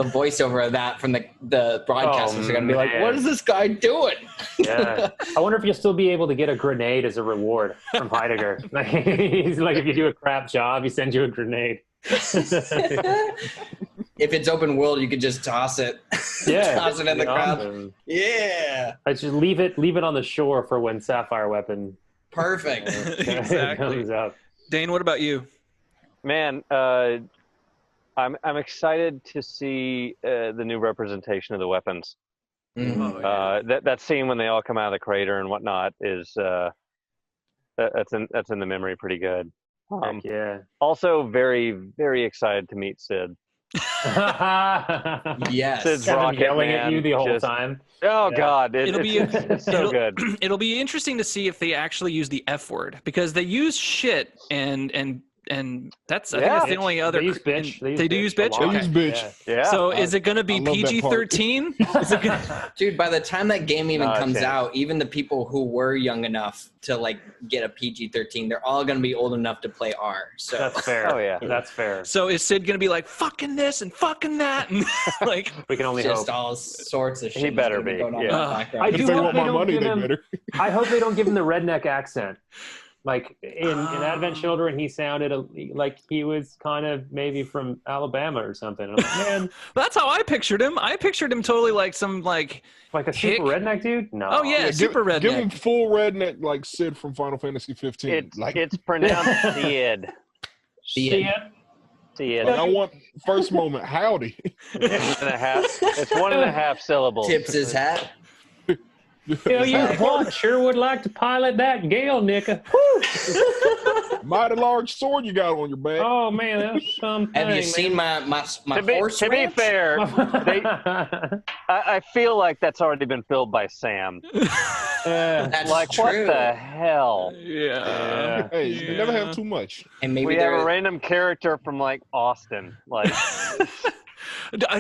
Speaker 2: voiceover, of that from the broadcasters are gonna be like, what is this guy doing?
Speaker 4: Yeah, I wonder if you'll still be able to get a grenade as a reward from Heidegger. He's like, if you do a crap job, he sends you a grenade.
Speaker 2: If it's open world, you could just toss it.
Speaker 4: Yeah,
Speaker 2: toss it in the crowd.
Speaker 4: Awesome.
Speaker 2: Yeah.
Speaker 4: I just leave it on the shore for when Sapphire Weapon
Speaker 2: Perfect.
Speaker 1: Exactly.
Speaker 4: comes up.
Speaker 1: Dane, what about you?
Speaker 3: Man, I'm excited to see the new representation of the weapons.
Speaker 2: Mm-hmm.
Speaker 3: That scene when they all come out of the crater and whatnot is that's in the memory pretty good.
Speaker 4: Yeah.
Speaker 3: Also, very very excited to meet Sid.
Speaker 2: Yes.
Speaker 3: Sid's
Speaker 4: Kevin
Speaker 3: Rocket
Speaker 4: yelling
Speaker 3: Man
Speaker 4: at you the whole time.
Speaker 3: Oh
Speaker 4: Yeah.
Speaker 3: God,
Speaker 1: It's
Speaker 3: so good.
Speaker 1: It'll be interesting to see if they actually use the F word, because they use shit and that's I think that's the only other.
Speaker 4: They use bitch.
Speaker 1: They do use bitch.
Speaker 5: They
Speaker 1: Okay.
Speaker 5: use bitch.
Speaker 3: Yeah.
Speaker 1: So is it going to be
Speaker 5: I love that part.
Speaker 1: PG-13? Is it gonna...
Speaker 2: Dude, by the time that game even comes
Speaker 3: chance.
Speaker 2: out, even the people who were young enough to like get a PG-13, they're all going to be old enough to play R. So
Speaker 4: That's fair.
Speaker 3: Oh, yeah.
Speaker 4: That's fair.
Speaker 1: So is Sid going to be like fucking this and fucking that and like
Speaker 4: We can only
Speaker 2: just
Speaker 4: hope.
Speaker 2: all sorts of shit.
Speaker 3: He better
Speaker 2: that's gonna
Speaker 3: be,
Speaker 2: going on in
Speaker 3: yeah.
Speaker 2: the background.
Speaker 4: I
Speaker 5: If
Speaker 4: do
Speaker 5: they
Speaker 4: hope
Speaker 5: want
Speaker 4: they
Speaker 5: my
Speaker 4: don't
Speaker 5: money,
Speaker 4: give
Speaker 5: they
Speaker 4: him.
Speaker 5: better.
Speaker 4: I hope they don't give him the redneck accent. Like in Advent Children, he sounded like he was kind of maybe from Alabama or something. I'm like, man,
Speaker 1: that's how I pictured him. I pictured him totally like some like
Speaker 4: like a
Speaker 1: hick.
Speaker 4: super redneck dude. No.
Speaker 1: Oh yeah, super redneck.
Speaker 5: Give him full redneck like Sid from Final Fantasy 15.
Speaker 3: It's pronounced Sid.
Speaker 4: Sid.
Speaker 3: Sid.
Speaker 5: Like, I want first moment howdy.
Speaker 3: It's 1.5 syllables.
Speaker 2: Tips his hat.
Speaker 4: Tell you what, sure would like to pilot that Gale Nicka.
Speaker 5: Mighty large sword you got on your back.
Speaker 4: Oh man, that's something.
Speaker 2: Have you seen my horse?
Speaker 3: To be
Speaker 2: ranch?
Speaker 3: fair, I feel like that's already been filled by Sam.
Speaker 2: That's
Speaker 3: Like,
Speaker 2: true.
Speaker 3: what the hell?
Speaker 1: Yeah.
Speaker 5: Hey, you never have too much.
Speaker 2: And maybe
Speaker 3: We have
Speaker 2: there
Speaker 3: a random character from like Austin. Like,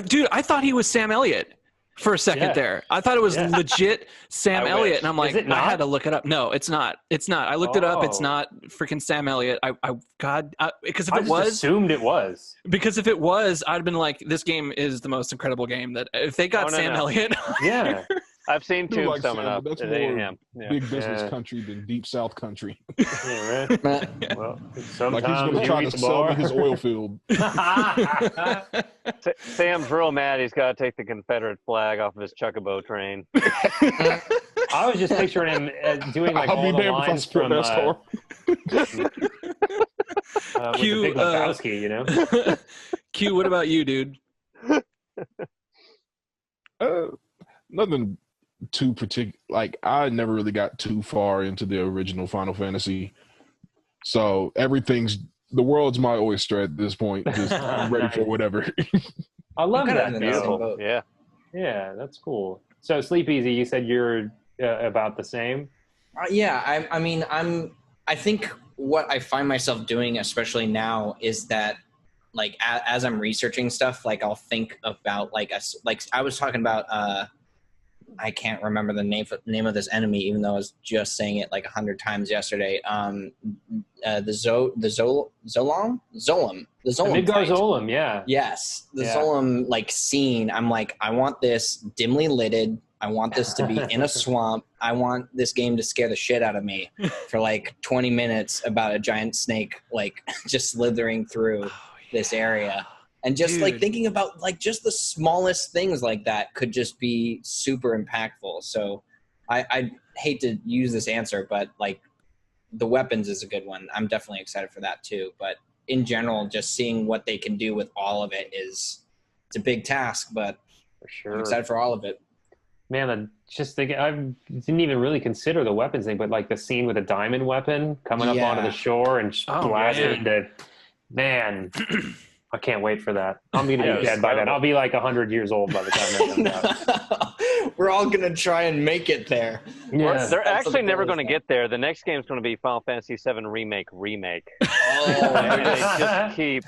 Speaker 1: Dude, I thought he was Sam Elliott for a second there. I thought it was legit Sam
Speaker 3: I
Speaker 1: Elliott,
Speaker 3: wish.
Speaker 1: and I'm like,
Speaker 4: Is it
Speaker 1: I
Speaker 4: not?
Speaker 1: had to look it up. No, it's not. It's not. I looked it up. It's
Speaker 4: Oh.
Speaker 1: not freaking Sam Elliott. Because if
Speaker 4: I
Speaker 1: it
Speaker 4: just
Speaker 1: was,
Speaker 4: assumed it was.
Speaker 1: because if it was, I'd have been like, this game is the most incredible game. That if they got
Speaker 3: Oh, no,
Speaker 1: Sam
Speaker 3: no.
Speaker 1: Elliott,
Speaker 4: Yeah.
Speaker 3: I've seen
Speaker 5: do like
Speaker 3: Tombstone
Speaker 5: Sam,
Speaker 3: enough.
Speaker 5: but that's
Speaker 3: It ain't
Speaker 5: more
Speaker 3: him. Yeah.
Speaker 5: big business
Speaker 4: Yeah.
Speaker 5: country than deep South country.
Speaker 4: Yeah, right. Well, sometimes
Speaker 5: Like he's going to
Speaker 4: you
Speaker 5: try
Speaker 4: reach
Speaker 5: to
Speaker 4: the
Speaker 5: sell me
Speaker 4: bar.
Speaker 5: his oil field.
Speaker 3: Sam's real mad. He's got to take the Confederate flag off of his Chocobo train.
Speaker 4: I was just picturing him doing like
Speaker 5: I'll
Speaker 4: all
Speaker 5: be
Speaker 4: the
Speaker 5: damned if I
Speaker 4: lines
Speaker 5: support
Speaker 4: from
Speaker 5: that star.
Speaker 4: with
Speaker 1: Q,
Speaker 4: the Big Lebowski, you know.
Speaker 1: Q, what about you, dude?
Speaker 5: Nothing too particular. Like, I never really got too far into the original Final Fantasy. So the world's my oyster at this point. Just I'm ready for whatever.
Speaker 4: I love
Speaker 2: kinda
Speaker 4: that.
Speaker 2: in the same
Speaker 4: Beautiful.
Speaker 2: boat.
Speaker 3: Yeah.
Speaker 4: Yeah, that's cool. So Sleepezi, you said you're about the same.
Speaker 2: Yeah, I think what I find myself doing, especially now, is that like as I'm researching stuff, like I'll think about like I was talking about I can't remember the name of this enemy, even though I was just saying it like 100 times yesterday. The Zolom, the Zolom
Speaker 4: Midgar
Speaker 2: fight.
Speaker 4: Zolom, yeah.
Speaker 2: Yes, the
Speaker 4: Yeah.
Speaker 2: Zolom like scene. I'm like, I want this dimly lidded. I want this to be in a swamp. I want this game to scare the shit out of me for like 20 minutes about a giant snake like just slithering through this area. And just like thinking about like just the smallest things like that could just be super impactful. So I hate to use this answer, but like the weapons is a good one. I'm definitely excited for that too. But in general, just seeing what they can do with all of it it's a big task, but
Speaker 4: For sure.
Speaker 2: I'm excited for all of it.
Speaker 4: Man, I just think I didn't even really consider the weapons thing, but like the scene with a diamond weapon coming up onto the shore and blasting into, man, I can't wait for that. I'm going to be dead by then. I'll be like 100 years old by the time that comes out.
Speaker 2: We're all going to try and make it there.
Speaker 4: Yeah.
Speaker 3: They're actually never going to get there. The next game is going to be Final Fantasy VII Remake.
Speaker 2: Oh,
Speaker 3: And they just keep.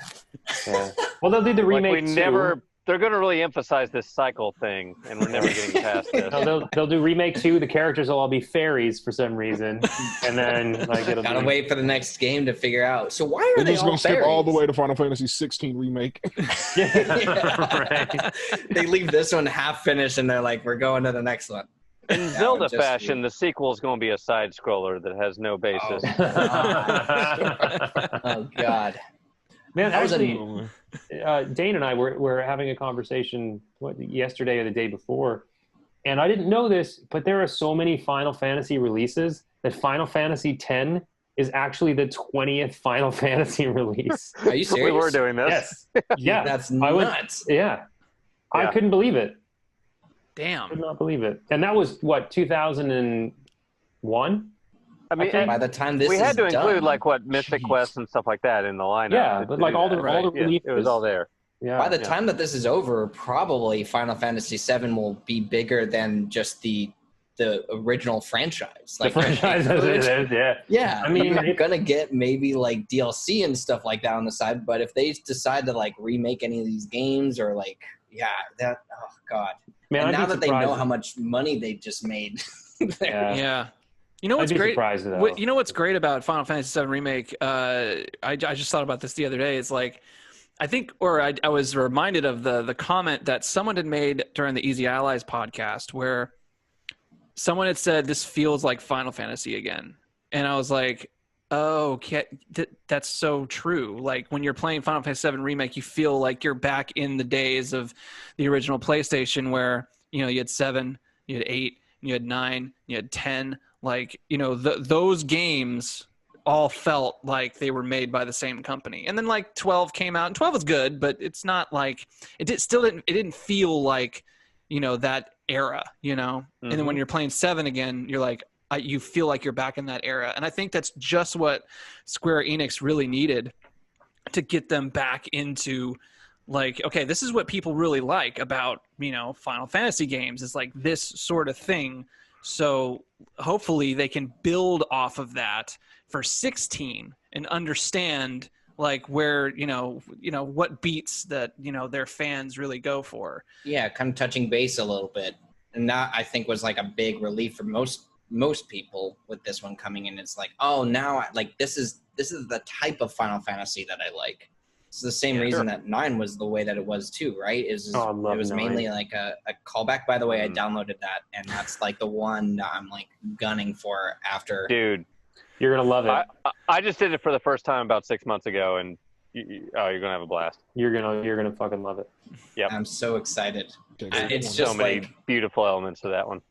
Speaker 4: Yeah. Well, they'll do the remake too.
Speaker 3: They're going to really emphasize this cycle thing, and we're never getting past this.
Speaker 4: No, they'll do remake 2. The characters will all be fairies for some reason, and then like it'll
Speaker 2: gotta wait for the next game to figure out. So why are
Speaker 5: They're
Speaker 2: they
Speaker 5: just
Speaker 2: all
Speaker 5: gonna skip
Speaker 2: fairies?
Speaker 5: all the way to Final Fantasy 16 remake.
Speaker 4: Right.
Speaker 2: They leave this one half finished, and they're like, "We're going to the next one."
Speaker 3: In Zelda fashion, the sequel is going to be a side scroller that has no basis.
Speaker 2: Oh God.
Speaker 4: Man, actually, Dane and I were having a conversation yesterday or the day before, and I didn't know this, but there are so many Final Fantasy releases that Final Fantasy X is actually the 20th Final Fantasy release.
Speaker 2: Are you serious?
Speaker 3: We were doing this.
Speaker 4: Yes. Yeah.
Speaker 2: That's nuts.
Speaker 4: I couldn't believe it.
Speaker 1: Damn.
Speaker 4: Could not believe it. And that was, what, 2001?
Speaker 3: I mean,
Speaker 2: by the time this
Speaker 3: we had to
Speaker 2: is
Speaker 3: include
Speaker 2: done,
Speaker 3: like Mystic Quest and stuff like that in the lineup.
Speaker 4: Yeah, but like all the releases.
Speaker 3: It was all there.
Speaker 4: Yeah.
Speaker 2: by the time that this is over, probably Final Fantasy VII will be bigger than just the original franchise. Like
Speaker 4: the franchise, yeah.
Speaker 2: Yeah,
Speaker 4: I mean,
Speaker 2: you're gonna get maybe like DLC and stuff like that on the side, but if they decide to like remake any of these games or like, oh God.
Speaker 4: Man,
Speaker 2: and
Speaker 4: I'd
Speaker 2: now
Speaker 4: be
Speaker 2: that they know
Speaker 4: surprised.
Speaker 2: how much money they just made.
Speaker 1: Yeah. You know what's
Speaker 4: I'd be
Speaker 1: great?
Speaker 4: surprised, though.
Speaker 1: You know what's great about Final Fantasy VII Remake? I just thought about this the other day. It's like, I think, or I was reminded of the comment that someone had made during the Easy Allies podcast, where someone had said, "This feels like Final Fantasy again," and I was like, "Oh, okay, that's so true." Like when you're playing Final Fantasy VII Remake, you feel like you're back in the days of the original PlayStation, where you had 7, you had 8, you had 9, you had 10. Like, those games all felt like they were made by the same company. And then like 12 came out, and 12 was good, but it's not like it didn't feel like, that era, And then when you're playing 7 again, you're like, you feel like you're back in that era. And I think that's just what Square Enix really needed to get them back into like, okay, this is what people really like about, Final Fantasy games, is like this sort of thing. So hopefully they can build off of that for 16 and understand like where, what beats that, their fans really go for.
Speaker 2: Yeah, kind of touching base a little bit. And that I think was like a big relief for most people with this one coming in. It's like, oh, now this is the type of Final Fantasy that I like. It's the same reason that 9 was the way that it was too, right? It was mainly like a callback. By the way, I downloaded that, and that's like the one that I'm like gunning for after.
Speaker 3: Dude,
Speaker 4: You're gonna love it.
Speaker 3: I just did it for the first time about 6 months ago, and you're gonna have a blast.
Speaker 4: You're gonna fucking love it.
Speaker 3: Yeah,
Speaker 2: I'm so excited.
Speaker 5: Okay,
Speaker 2: It's
Speaker 3: so
Speaker 2: just
Speaker 3: many
Speaker 2: like
Speaker 3: beautiful elements to that one.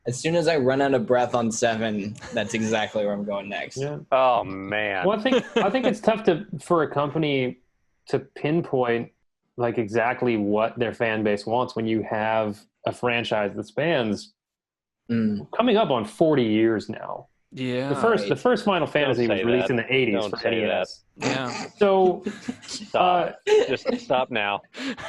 Speaker 2: as soon as I run out of breath on 7, that's exactly where I'm going next.
Speaker 4: Yeah.
Speaker 3: Oh man.
Speaker 4: Well, I think it's tough for a company to pinpoint like exactly what their fan base wants when you have a franchise that spans coming up on 40 years now.
Speaker 1: Yeah.
Speaker 4: The first Final Fantasy was released in the 80s
Speaker 3: Don't
Speaker 4: for
Speaker 3: say
Speaker 4: NES.
Speaker 1: Yeah.
Speaker 4: So
Speaker 3: Stop. Just stop now.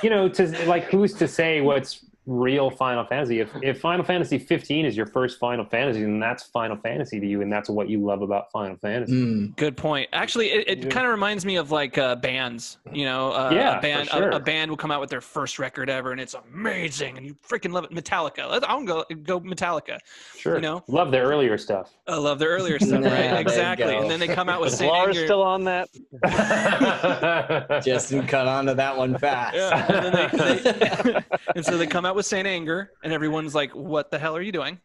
Speaker 4: to like, who's to say what's real Final Fantasy. If Final Fantasy 15 is your first Final Fantasy, then that's Final Fantasy to you, and that's what you love about Final Fantasy.
Speaker 1: Good point. Actually, it kind of reminds me of like bands. You know,
Speaker 4: Yeah,
Speaker 1: a band
Speaker 4: for sure.
Speaker 1: a band will come out with their first record ever, and it's amazing, and you freaking love it. Metallica. I'm gonna go Metallica.
Speaker 4: Sure.
Speaker 1: You know,
Speaker 4: Love their earlier stuff.
Speaker 1: I love their earlier stuff.
Speaker 2: Nah,
Speaker 1: Right?
Speaker 2: there you
Speaker 1: Exactly.
Speaker 2: go.
Speaker 1: And then they come out with
Speaker 3: Is
Speaker 1: Saint
Speaker 3: Lars
Speaker 1: Anger.
Speaker 3: still on that?
Speaker 2: Justin cut onto that one fast.
Speaker 1: Yeah. And then and so they come out with Saint Anger, and everyone's like, "What the hell are you doing?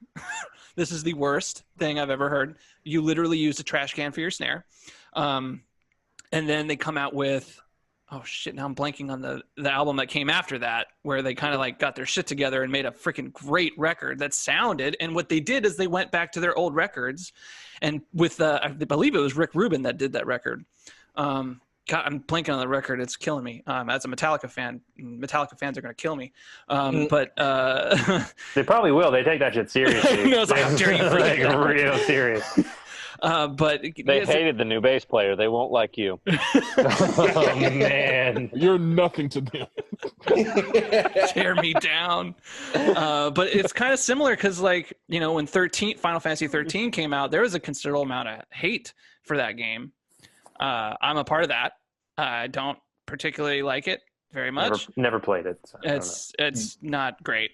Speaker 1: This is the worst thing I've ever heard. You literally used a trash can for your snare." And then they come out with, oh shit! Now I'm blanking on the album that came after that, where they kind of like got their shit together and made a freaking great record that sounded. And what they did is they went back to their old records, and with I believe it was Rick Rubin that did that record. God, I'm blanking on the record. It's killing me. As a Metallica fan, Metallica fans are going to kill me. But
Speaker 4: They probably will. They take that shit seriously.
Speaker 1: No, it's like, how dare you
Speaker 4: like real serious.
Speaker 1: But
Speaker 3: They hated the new bass player. They won't like you.
Speaker 4: Oh man,
Speaker 5: You're nothing to them.
Speaker 1: tear me down. But it's kind of similar because, like, you know, when Final Fantasy 13 came out, there was a considerable amount of hate for that game. I'm a part of that. I don't particularly like it very much.
Speaker 4: never played it. So
Speaker 1: It's not great.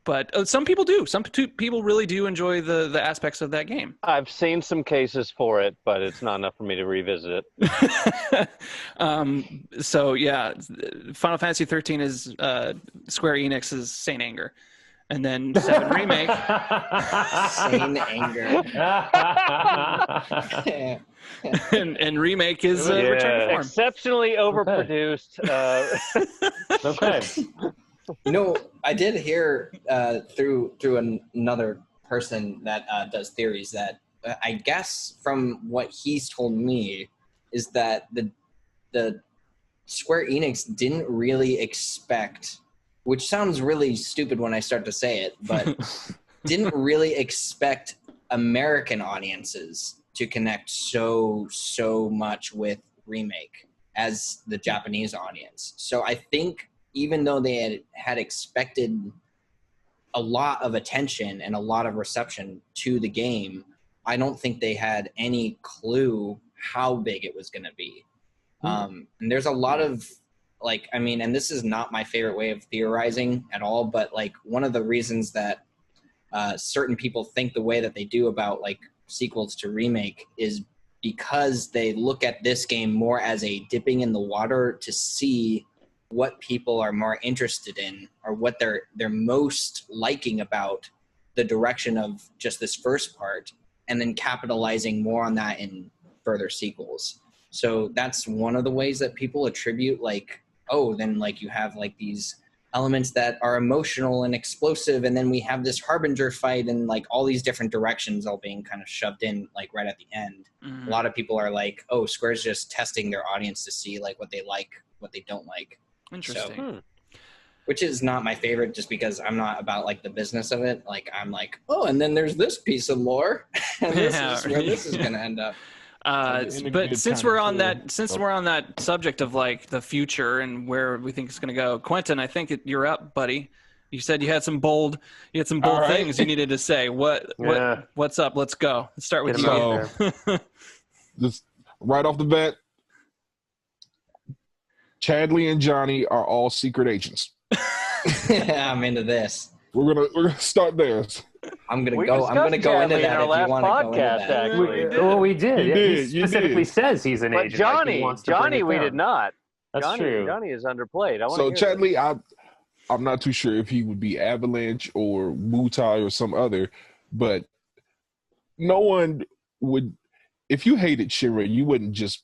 Speaker 1: But some people do. Some people really do enjoy the aspects of that game.
Speaker 3: I've seen some cases for it, but it's not enough for me to revisit it.
Speaker 1: So yeah, Final Fantasy 13 is Square Enix's Saint Anger, and then 7 Remake.
Speaker 2: Saint Anger.
Speaker 1: and Remake is Return to Form.
Speaker 3: Exceptionally overproduced.
Speaker 4: Okay.
Speaker 2: No, I did hear through another person that does theories that I guess from what he's told me is that the Square Enix didn't really expect, which sounds really stupid when I start to say it, but didn't really expect American audiences to connect so much with Remake as the Japanese audience. So I think even though they had expected a lot of attention and a lot of reception to the game, I don't think they had any clue how big it was going to be. And there's a lot of, like, I mean, and this is not my favorite way of theorizing at all, but like one of the reasons that certain people think the way that they do about like sequels to Remake is because they look at this game more as a dipping in the water to see what people are more interested in or what they're most liking about the direction of just this first part, and then capitalizing more on that in further sequels. So that's one of the ways that people attribute, like, oh, then like you have like these elements that are emotional and explosive, and then we have this Harbinger fight and like all these different directions all being kind of shoved in like right at the end. A lot of people are like, oh, Square's just testing their audience to see like what they like, what they don't like.
Speaker 1: Interesting.
Speaker 2: So, which is not my favorite, just because I'm not about like the business of it. Like I'm like, oh, and then there's this piece of lore, and this is where this is gonna end up.
Speaker 1: But since we're on that subject of like the future and where we think it's going to go, Quentin, I think you're up, buddy. You said you had some bold
Speaker 5: right.
Speaker 1: things you needed to say. What's up? Let's go. Let's start with you.
Speaker 5: So, just right off the bat, Chadley and Johnny are all secret agents.
Speaker 2: I'm into this.
Speaker 5: We're gonna start there.
Speaker 2: I'm gonna go into that if you want to go into that.
Speaker 3: Actually.
Speaker 4: We did. He specifically says he's an
Speaker 3: But
Speaker 4: agent.
Speaker 3: Johnny, we did not.
Speaker 4: That's true.
Speaker 3: Johnny is underplayed.
Speaker 5: So Chadley, I'm not too sure if he would be Avalanche or Mutai or some other, but no one would. If you hated Shinra, you wouldn't just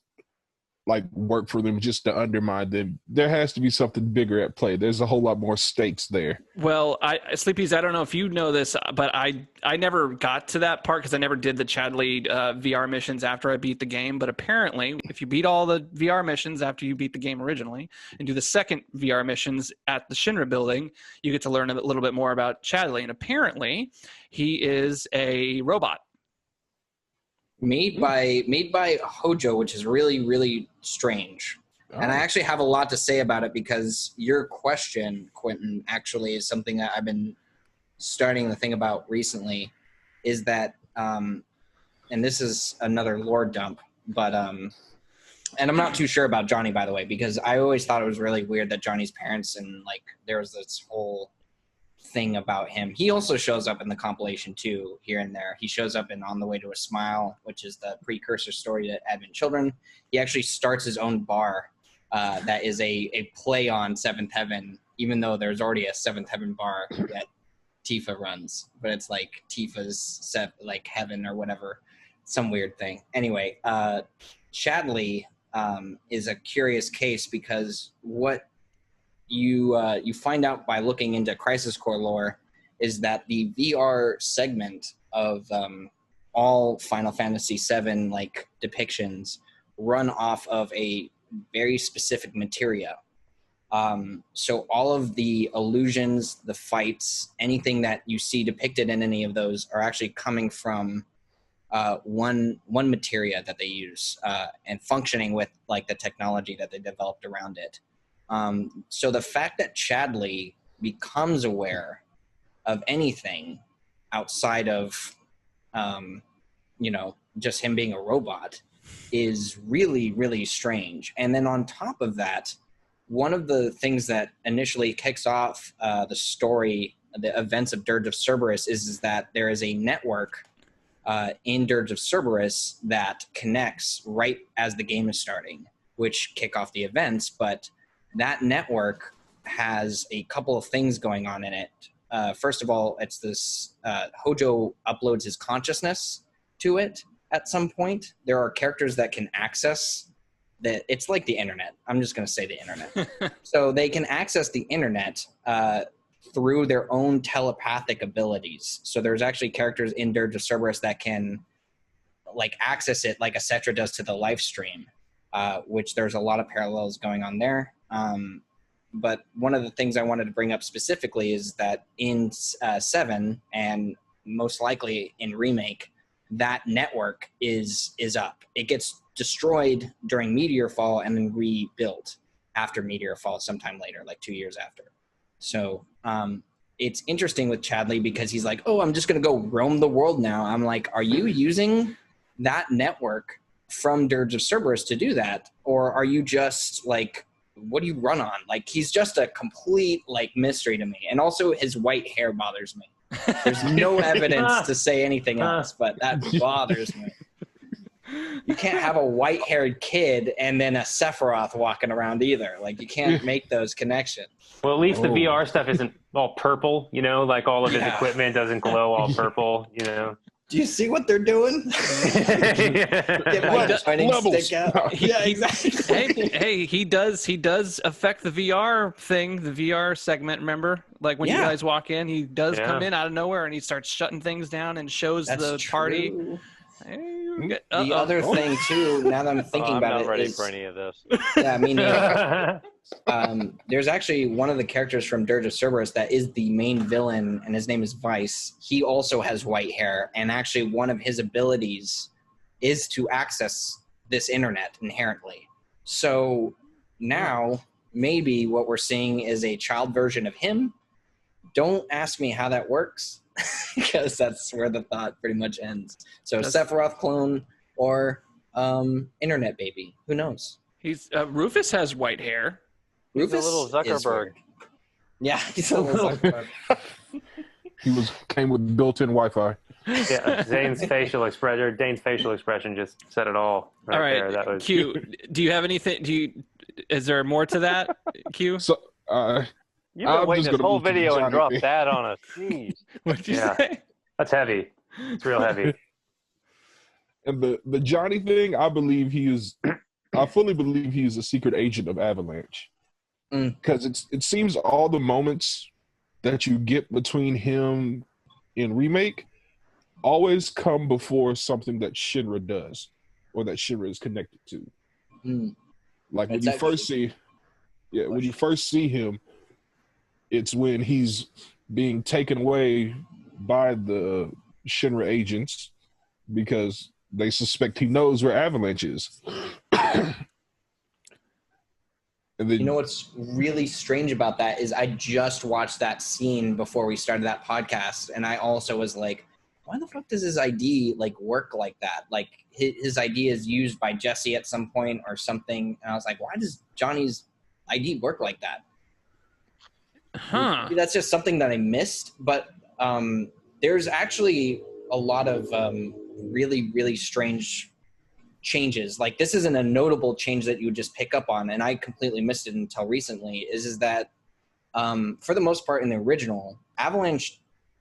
Speaker 5: like work for them just to undermine them. There has to be something bigger at play. There's a whole lot more stakes there.
Speaker 1: Well, Sleepezi, I don't know if you know this, but I never got to that part because I never did the Chadley VR missions after I beat the game. But apparently, if you beat all the VR missions after you beat the game originally and do the second VR missions at the Shinra building, you get to learn a little bit more about Chadley. And apparently, he is a robot.
Speaker 2: Made by Hojo, which is really, really strange. And I actually have a lot to say about it because your question, Quentin, actually is something that I've been starting to think about recently, is that, and this is another lore dump, but, and I'm not too sure about Johnny, by the way, because I always thought it was really weird that Johnny's parents and, like, there was this whole thing about him. He also shows up in the compilation, too, here and there. He shows up in On the Way to a Smile, which is the precursor story to Advent Children. He actually starts his own bar that is a play on Seventh Heaven, even though there's already a Seventh Heaven bar that Tifa runs, but it's like Tifa's like heaven or whatever, some weird thing. Anyway, Chadley is a curious case because what you find out by looking into Crisis Core lore is that the VR segment of all Final Fantasy VII like depictions run off of a very specific materia. So all of the illusions, the fights, anything that you see depicted in any of those are actually coming from one materia that they use and functioning with like the technology that they developed around it. So the fact that Chadley becomes aware of anything outside of, just him being a robot is really, really strange. And then on top of that, one of the things that initially kicks off the story, the events of Dirge of Cerberus, is that there is a network in Dirge of Cerberus that connects right as the game is starting, which kick off the events. But that network has a couple of things going on in it. First of all, it's this Hojo uploads his consciousness to it at some point. There are characters that can access that. It's like the internet. I'm just going to say the internet. So they can access the internet through their own telepathic abilities. So there's actually characters in Dirge of Cerberus that can like access it like Acetra does to the live stream, which there's a lot of parallels going on there. But one of the things I wanted to bring up specifically is that in 7 and most likely in Remake, that network is up. It gets destroyed during Meteor Fall and then rebuilt after Meteor Fall sometime later, like 2 years after. So it's interesting with Chadley because he's like, oh, I'm just going to go roam the world now. I'm like, are you using that network from Dirge of Cerberus to do that? Or are you just like, what do you run on? Like, he's just a complete like mystery to me. And also his white hair bothers me. There's no evidence to say anything else, but that bothers me. You can't have a white-haired kid and then a Sephiroth walking around either. Like, you can't make those connections.
Speaker 4: Well, at least the VR stuff isn't all purple, like all of his equipment doesn't glow all purple,
Speaker 2: Do you see what they're doing? Get my shining stick out. Yeah, exactly.
Speaker 1: Hey, he does affect the VR thing, the VR segment, remember? Like when you guys walk in, he does come in out of nowhere and he starts shutting things down and shows the party.
Speaker 2: The other thing too, now that I'm thinking about it,
Speaker 3: I'm not ready for any of this.
Speaker 2: Yeah, me neither. There's actually one of the characters from Dirge of Cerberus that is the main villain, and his name is Vice. He also has white hair, and actually one of his abilities is to access this internet inherently. So now maybe what we're seeing is a child version of him. Don't ask me how that works, because that's where the thought pretty much ends. So Sephiroth clone or internet baby. Who knows?
Speaker 1: He's Rufus has white hair.
Speaker 3: He's a little Zuckerberg.
Speaker 2: Yeah, he's a little Zuckerberg.
Speaker 5: He came with built-in Wi-Fi.
Speaker 4: Yeah, Dane's facial expression just said it all.
Speaker 1: All right,
Speaker 4: there. That was...
Speaker 1: Q. Do you have anything? Is there more to that, Q?
Speaker 5: So,
Speaker 3: you've been waiting this whole video and dropped that on us. Jeez.
Speaker 1: What'd you say?
Speaker 4: That's heavy. It's real heavy.
Speaker 5: And the Johnny thing, I fully believe he is a secret agent of Avalanche. Because it seems all the moments that you get between him in Remake always come before something that Shinra does or that Shinra is connected to. Like when you first see him, it's when he's being taken away by the Shinra agents because they suspect he knows where Avalanche is. And then
Speaker 2: You know what's really strange about that is I just watched that scene before we started that podcast, and I also was like, why the fuck does his ID like work like that? Like his ID is used by Jesse at some point or something, and I was like, why does Johnny's ID work like that?
Speaker 1: Huh.
Speaker 2: Maybe that's just something that I missed, but there's actually a lot of really, really strange changes. Like this isn't a notable change that you would just pick up on, and I completely missed it until recently, is that for the most part in the original, Avalanche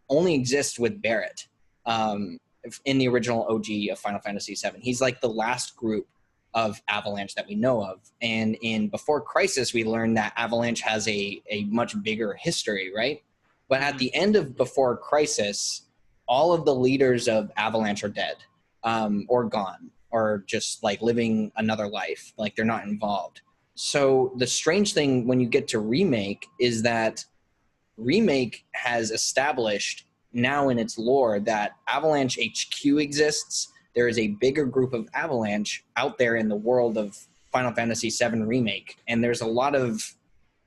Speaker 2: only exists with Barrett in the original OG of Final Fantasy VII. He's like the last group of Avalanche that we know of. And in Before Crisis, we learned that Avalanche has a much bigger history, right? But at the end of Before Crisis, all of the leaders of Avalanche are dead or gone or just like living another life. Like they're not involved. So the strange thing when you get to Remake is that Remake has established now in its lore that Avalanche HQ exists. There is a bigger group of Avalanche out there in the world of Final Fantasy VII Remake, and there's a lot of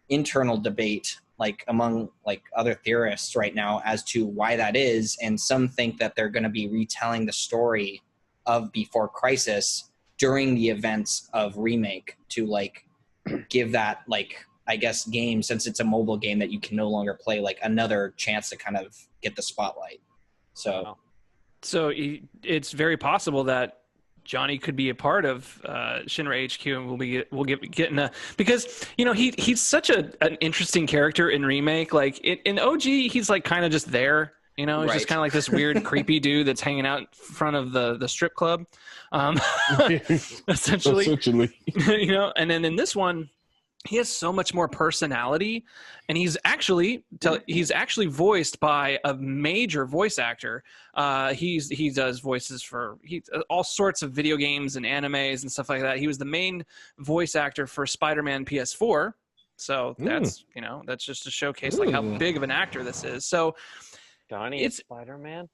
Speaker 2: internal debate like among like other theorists right now as to why that is, and some think that they're going to be retelling the story of Before Crisis during the events of Remake to like give that like I guess game, since it's a mobile game that you can no longer play, like another chance to kind of get the spotlight. So
Speaker 1: it's very possible that Johnny could be a part of Shinra HQ, and we'll get getting a, because you know he's such an interesting character in Remake. Like in OG, he's like kind of just there. You know, he's just kind of like this weird, creepy dude that's hanging out in front of the strip club, essentially. You know, and then in this one, he has so much more personality, and he's actually voiced by a major voice actor. He does voices for all sorts of video games and animes and stuff like that. He was the main voice actor for Spider-Man PS4. So that's that's just to showcase like how big of an actor this is. So
Speaker 3: Johnny is Spider-Man?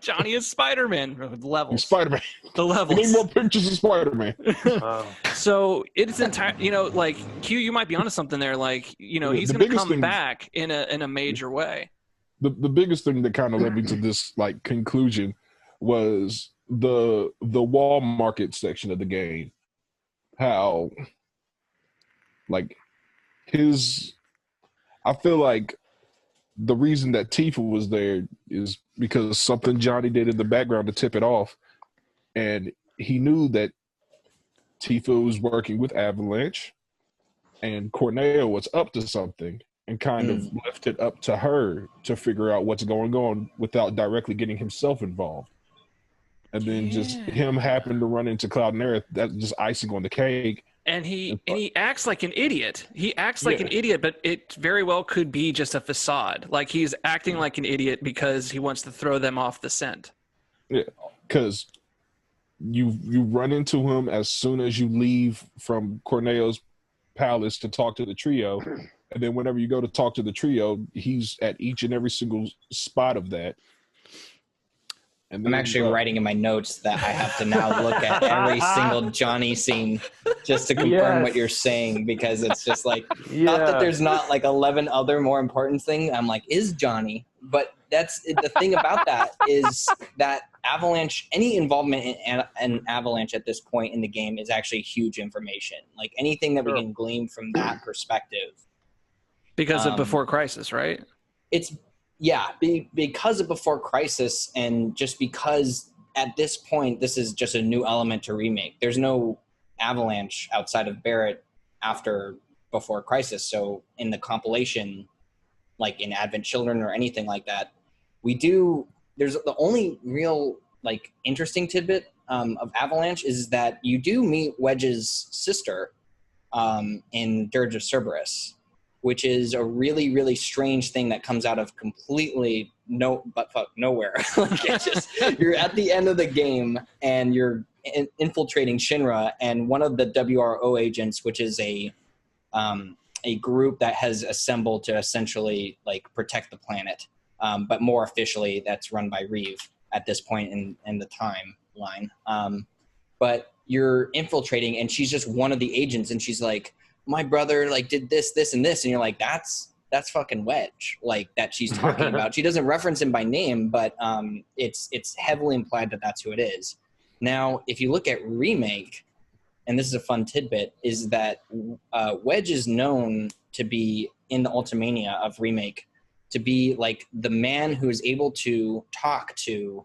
Speaker 1: Johnny is Spider-Man. Levels.
Speaker 5: Spider-Man.
Speaker 1: The levels.
Speaker 5: Need more pictures of Spider-Man.
Speaker 1: So it's entire, like Q, you might be onto something there. Like, he's going to come back in a major way.
Speaker 5: The biggest thing that kind of led me to this like conclusion was the wall market section of the game. How like I feel like the reason that Tifa was there is because something Johnny did in the background to tip it off. And he knew that Tifa was working with Avalanche and Corneo was up to something, and kind of left it up to her to figure out what's going on without directly getting himself involved. And then just him happened to run into Cloud and Aerith, that's just icing on the cake.
Speaker 1: And he acts like an idiot. He acts like an idiot, but it very well could be just a facade. Like he's acting like an idiot because he wants to throw them off the scent.
Speaker 5: Yeah, because you run into him as soon as you leave from Corneo's palace to talk to the trio, and then whenever you go to talk to the trio, he's at each and every single spot of that. And
Speaker 2: I'm actually writing in my notes that I have to now look at every single Johnny scene just to confirm what you're saying, because it's just like, not that there's not like 11 other more important things. I'm like, is Johnny? But that's the thing about that is that Avalanche, any involvement in Avalanche at this point in the game is actually huge information. Like anything that we can glean from that perspective.
Speaker 1: Because of Before Crisis, right?
Speaker 2: It's because of Before Crisis, and just because at this point this is just a new element to Remake. There's no Avalanche outside of Barrett after Before Crisis. So in the compilation, like in Advent Children or anything like that, there's the only real like interesting tidbit of Avalanche is that you do meet Wedge's sister in Dirge of Cerberus, which is a really, really strange thing that comes out of completely nowhere. Like it's just, you're at the end of the game and you're infiltrating Shinra, and one of the WRO agents, which is a group that has assembled to essentially like protect the planet, but more officially that's run by Reeve at this point in the timeline. But you're infiltrating, and she's just one of the agents, and she's like, my brother like did this, this, and this, and you're like, that's fucking Wedge, like that she's talking about. She doesn't reference him by name, but it's heavily implied that that's who it is. Now, if you look at Remake, and this is a fun tidbit, is that Wedge is known to be in the Ultimania of Remake to be like the man who is able to talk to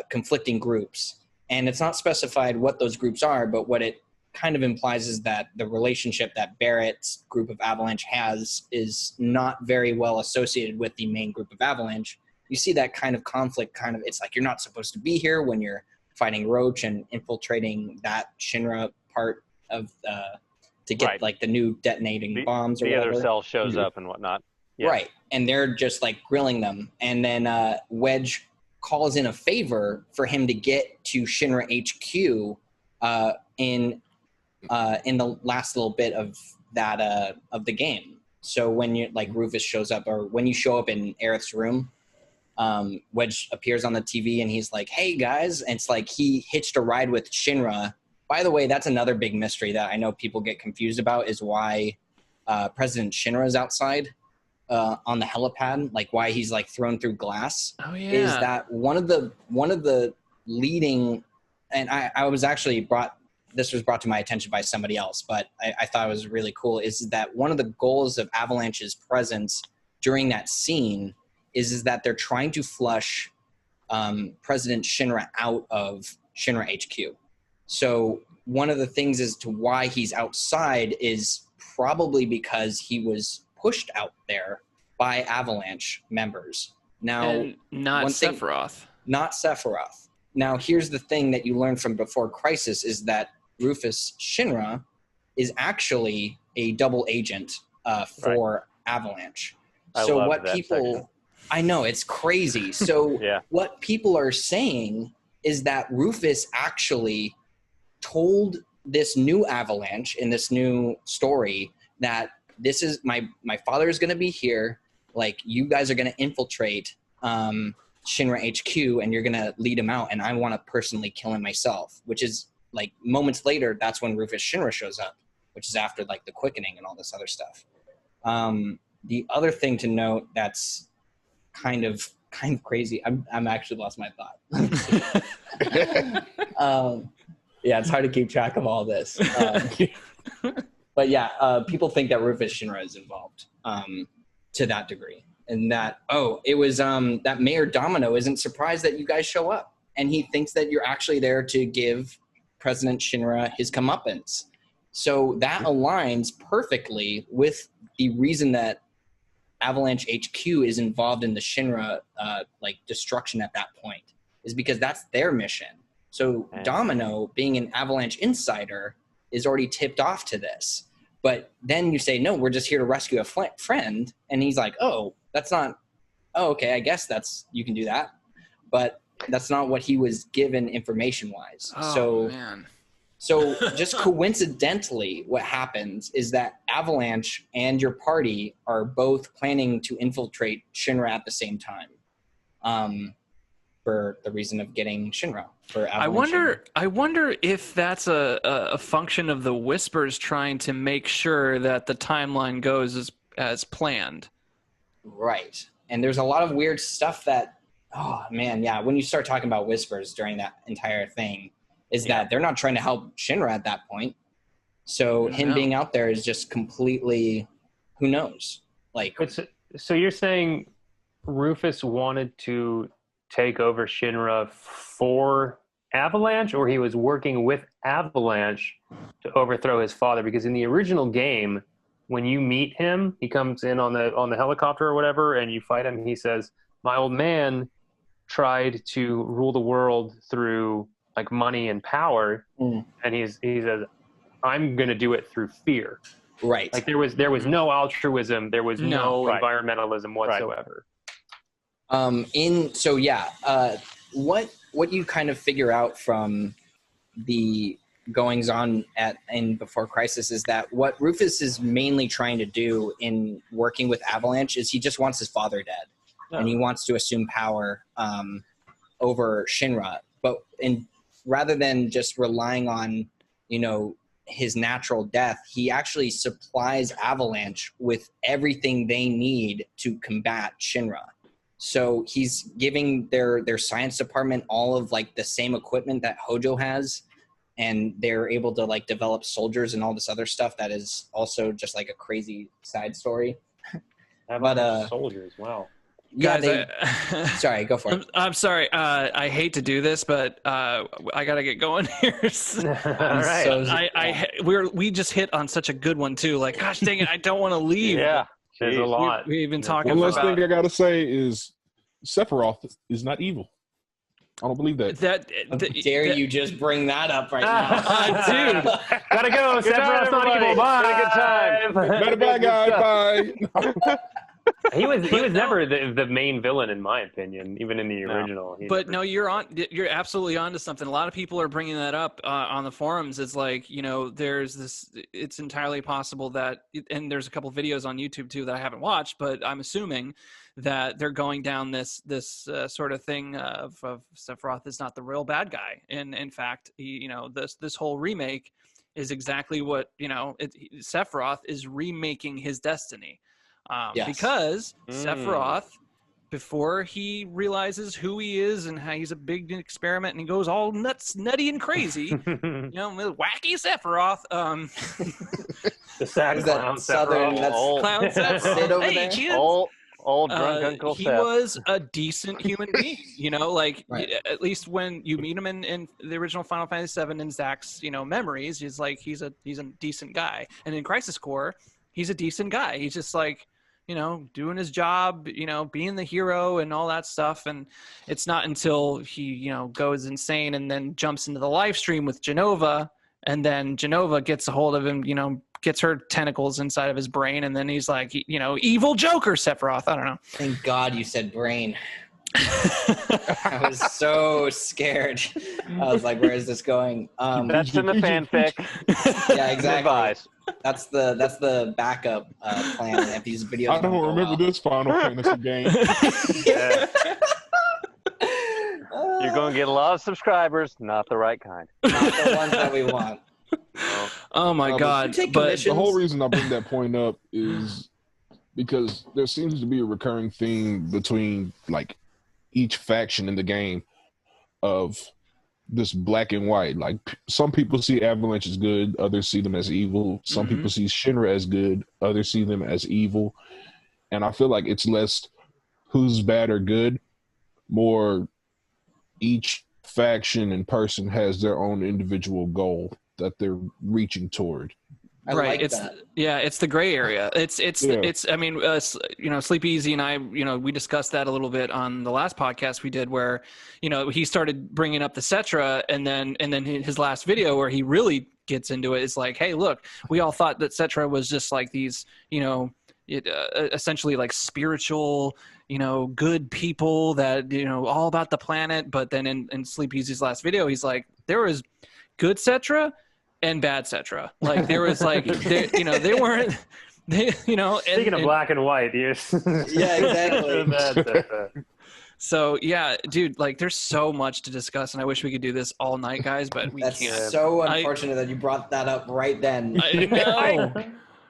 Speaker 2: conflicting groups. And it's not specified what those groups are, but what it kind of implies is that the relationship that Barrett's group of Avalanche has is not very well associated with the main group of Avalanche. You see that kind of conflict, it's like you're not supposed to be here when you're fighting Roach and infiltrating that Shinra part of to get like the new detonating bombs or
Speaker 3: the
Speaker 2: whatever.
Speaker 3: other cell shows up and whatnot. Yeah.
Speaker 2: Right. And they're just like grilling them. And then Wedge calls in a favor for him to get to Shinra HQ in the last little bit of that of the game. So when you like Rufus shows up, or when you show up in Aerith's room, Wedge appears on the TV and he's like, "Hey guys," and it's like he hitched a ride with Shinra. By the way, that's another big mystery that I know people get confused about, is why President Shinra is outside on the helipad, like why he's like thrown through glass.
Speaker 1: Oh yeah.
Speaker 2: Is that one of the leading, and I was actually this was brought to my attention by somebody else, but I thought it was really cool, is that one of the goals of Avalanche's presence during that scene is that they're trying to flush President Shinra out of Shinra HQ. So one of the things as to why he's outside is probably because he was pushed out there by Avalanche members. Now,
Speaker 1: and not Sephiroth.
Speaker 2: Not Sephiroth. Now, here's the thing that you learned from Before Crisis, is that Rufus Shinra is actually a double agent for Avalanche. So what people... Section. I know, it's crazy. So what people are saying is that Rufus actually told this new Avalanche in this new story that this is my father is going to be here. Like, you guys are going to infiltrate Shinra HQ and you're going to lead him out. And I want to personally kill him myself, which is like moments later. That's when Rufus Shinra shows up, which is after like the quickening and all this other stuff. The other thing to note that's kind of crazy. I'm actually lost my thought. Yeah, it's hard to keep track of all this. But yeah, people think that Rufus Shinra is involved to that degree. And that, it was that Mayor Domino isn't surprised that you guys show up. And he thinks that you're actually there to give President Shinra his comeuppance. So that aligns perfectly with the reason that Avalanche HQ is involved in the Shinra destruction at that point, is because that's their mission. So Domino, being an Avalanche insider, is already tipped off to this. But then you say, no, we're just here to rescue a friend. And he's like, that's not, okay, I guess you can do that. But that's not what he was given information-wise. So just coincidentally, what happens is that Avalanche and your party are both planning to infiltrate Shinra at the same time, for the reason of getting Shinra. For Avalanche.
Speaker 1: I wonder if that's a function of the Whispers trying to make sure that the timeline goes as planned.
Speaker 2: Right, and there's a lot of weird stuff that, when you start talking about Whispers during that entire thing, is that they're not trying to help Shinra at that point. So him being out there is just completely, who knows?
Speaker 4: So you're saying Rufus wanted to take over Shinra for Avalanche, or he was working with Avalanche to overthrow his father? Because in the original game, when you meet him, he comes in on the helicopter or whatever, and you fight him. He says, "My old man tried to rule the world through like money and power," and he says, "I'm going to do it through fear."
Speaker 2: Right.
Speaker 4: Like there was no altruism, there was no environmentalism whatsoever.
Speaker 2: What you kind of figure out from the goings on in Before Crisis is that what Rufus is mainly trying to do in working with Avalanche is he just wants his father dead, and he wants to assume power over Shinra. But rather than just relying on, his natural death, he actually supplies Avalanche with everything they need to combat Shinra. So he's giving their science department all of like the same equipment that Hojo has, and they're able to like develop soldiers and all this other stuff that is also just like a crazy side story.
Speaker 4: But soldiers, wow.
Speaker 2: Yeah,
Speaker 1: Guys,
Speaker 2: sorry, go for it.
Speaker 1: I'm sorry. I hate to do this, but I gotta get going here.
Speaker 4: All right.
Speaker 1: We just hit on such a good one too. Like, gosh dang it, I don't want to leave.
Speaker 3: Yeah,
Speaker 4: There's a lot.
Speaker 1: We've been talking
Speaker 5: One
Speaker 1: about.
Speaker 5: last thing I gotta say is Sephiroth is not evil. I don't believe that.
Speaker 2: How dare you just bring that up right now?
Speaker 1: Dude,
Speaker 4: Gotta go. Sephiroth's not evil. Bye.
Speaker 3: Had a good time.
Speaker 5: Better bye, guys. Bye.
Speaker 4: He was never the main villain in my opinion, even in the original.
Speaker 1: But no, you're absolutely onto something. A lot of people are bringing that up on the forums. It's like, you know, there's this. It's entirely possible that, and there's a couple videos on YouTube too that I haven't watched, but I'm assuming that they're going down this sort of thing of Sephiroth is not the real bad guy, and in fact, this whole remake is exactly what Sephiroth is remaking his destiny.
Speaker 2: Yes.
Speaker 1: Because Sephiroth, before he realizes who he is and how he's a big experiment and he goes all nutty and crazy, wacky Sephiroth.
Speaker 4: The sad clown Sephiroth.
Speaker 2: Clown
Speaker 1: Sephiroth.
Speaker 2: Sit over
Speaker 1: Hey,
Speaker 2: there.
Speaker 1: kids.
Speaker 3: Old drunk Uncle
Speaker 1: he
Speaker 3: Seth.
Speaker 1: was a decent human being, right. At least when you meet him in the original Final Fantasy VII in Zack's, memories, he's a decent guy. And in Crisis Core, he's a decent guy. He's just like, doing his job, being the hero and all that stuff. And it's not until he, goes insane and then jumps into the live stream with Jenova, and then Jenova gets a hold of him, gets her tentacles inside of his brain. And then he's like, evil Joker Sephiroth. I don't know.
Speaker 2: Thank God you said brain. I was so scared. I was like, where is this going?
Speaker 3: That's in the fanfic.
Speaker 2: Yeah, exactly. That's the backup plan if these videos.
Speaker 5: I don't remember this Final Fantasy game.
Speaker 3: You're going to get a lot of subscribers, not the right kind.
Speaker 2: Not the ones that we want.
Speaker 1: Oh my God!
Speaker 5: But the whole reason I bring that point up is because there seems to be a recurring theme between like each faction in the game of this black and white. Like some people see Avalanche as good, others see them as evil. Some people see Shinra as good, others see them as evil. And I feel like it's less who's bad or good, more each faction and person has their own individual goal that they're reaching toward.
Speaker 2: Right.
Speaker 1: It's the gray area. I mean, Sleepezi and I, we discussed that a little bit on the last podcast we did where, he started bringing up the Cetra and then his last video where he really gets into it is like, hey, look, we all thought that Cetra was just like these, essentially like spiritual, good people that, all about the planet. But then in Sleepezy's last video, he's like, there was good Cetra and bad Cetra. Like there was like, they weren't,
Speaker 4: Speaking of black and white, yes.
Speaker 2: Yeah, exactly.
Speaker 1: So yeah, dude, like there's so much to discuss and I wish we could do this all night, guys, but we can't.
Speaker 2: That's so unfortunate that you brought that up right then.
Speaker 1: I know.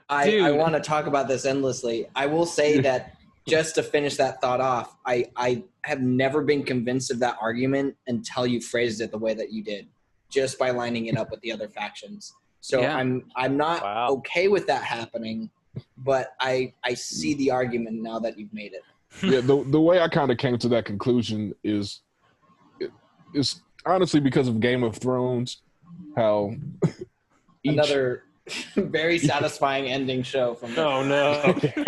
Speaker 2: I want to talk about this endlessly. I will say that just to finish that thought off, I have never been convinced of that argument until you phrased it the way that you did, just by lining it up with the other factions. So yeah. I'm not okay with that happening, but I see the argument now that you've made it.
Speaker 5: Yeah, the way I kind of came to that conclusion is honestly because of Game of Thrones, how
Speaker 2: another very satisfying ending show from
Speaker 4: Oh no.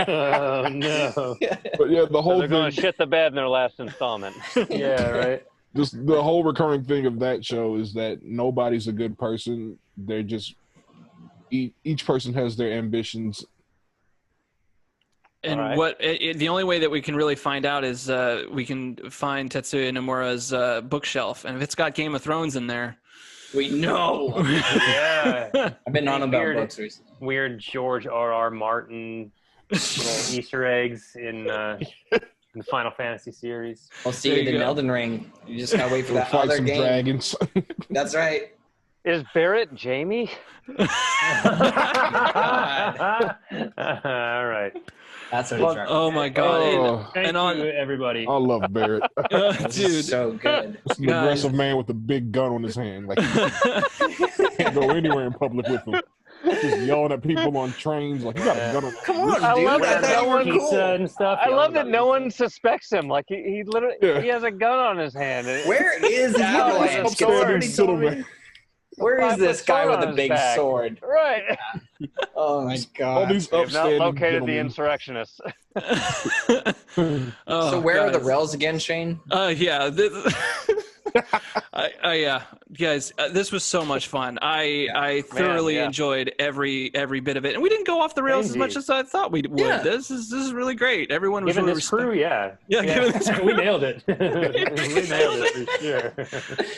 Speaker 4: Oh no.
Speaker 5: But yeah, the whole
Speaker 3: they're going to shit the bed in their last installment.
Speaker 4: Yeah, right.
Speaker 5: Just the whole recurring thing of that show is that nobody's a good person. They're just each person has their ambitions.
Speaker 1: And the only way that we can really find out is we can find Tetsuya Nomura's bookshelf, and if it's got Game of Thrones in there,
Speaker 2: we know.
Speaker 4: Yeah,
Speaker 2: I've been on about books recently.
Speaker 4: Weird George R.R. Martin little Easter eggs in the Final Fantasy series.
Speaker 2: I'll see you in Elden Ring. You just gotta wait for that
Speaker 5: fight
Speaker 2: other
Speaker 5: some
Speaker 2: game.
Speaker 5: Dragons.
Speaker 2: That's right.
Speaker 3: Is Barrett Jamie?
Speaker 2: God.
Speaker 4: All right.
Speaker 2: That's what
Speaker 4: Well,
Speaker 2: it's right.
Speaker 1: Oh my god!
Speaker 5: Oh,
Speaker 4: Thank you, everybody.
Speaker 5: I love Barrett.
Speaker 2: This is
Speaker 1: Dude,
Speaker 2: so good.
Speaker 5: It's an
Speaker 1: Guys.
Speaker 5: aggressive man with a big gun on his hand. Like, you can't go anywhere in public with him. Just yelling at people on trains. Like, you got a gun on.
Speaker 2: Come on,
Speaker 3: I
Speaker 2: dude.
Speaker 3: love
Speaker 2: I
Speaker 3: that
Speaker 2: thought you were
Speaker 3: no one-
Speaker 2: cool.
Speaker 4: And stuff.
Speaker 3: I
Speaker 4: Yeah,
Speaker 3: love that no
Speaker 4: pizza.
Speaker 3: one suspects him. Like he literally
Speaker 5: Yeah.
Speaker 3: he has a gun on his hand.
Speaker 2: Where is
Speaker 3: He's
Speaker 2: Avalanche?
Speaker 3: an
Speaker 2: Can
Speaker 5: upstanding
Speaker 2: somebody tell me?
Speaker 5: gentleman.
Speaker 2: Where is this guy
Speaker 3: sword
Speaker 2: with
Speaker 3: on
Speaker 2: a
Speaker 3: his
Speaker 2: big
Speaker 3: back.
Speaker 2: sword?
Speaker 3: Right.
Speaker 2: Oh my
Speaker 5: All
Speaker 2: god.
Speaker 5: these
Speaker 3: We have not
Speaker 5: upstanding
Speaker 3: located the
Speaker 5: gentlemen.
Speaker 3: insurrectionists.
Speaker 1: Oh,
Speaker 2: So where are the
Speaker 1: guys.
Speaker 2: rails again, Shane?
Speaker 1: Yeah. Yeah, guys, this was so much fun. I thoroughly
Speaker 3: yeah.
Speaker 1: enjoyed every bit of it, and we didn't go off the rails as much
Speaker 4: Indeed.
Speaker 1: as I thought we would.
Speaker 2: Yeah.
Speaker 1: This is really great. Everyone was
Speaker 4: Given
Speaker 1: really
Speaker 4: this crew, yeah.
Speaker 1: Yeah, given this crew.
Speaker 4: we nailed it. we nailed it for sure.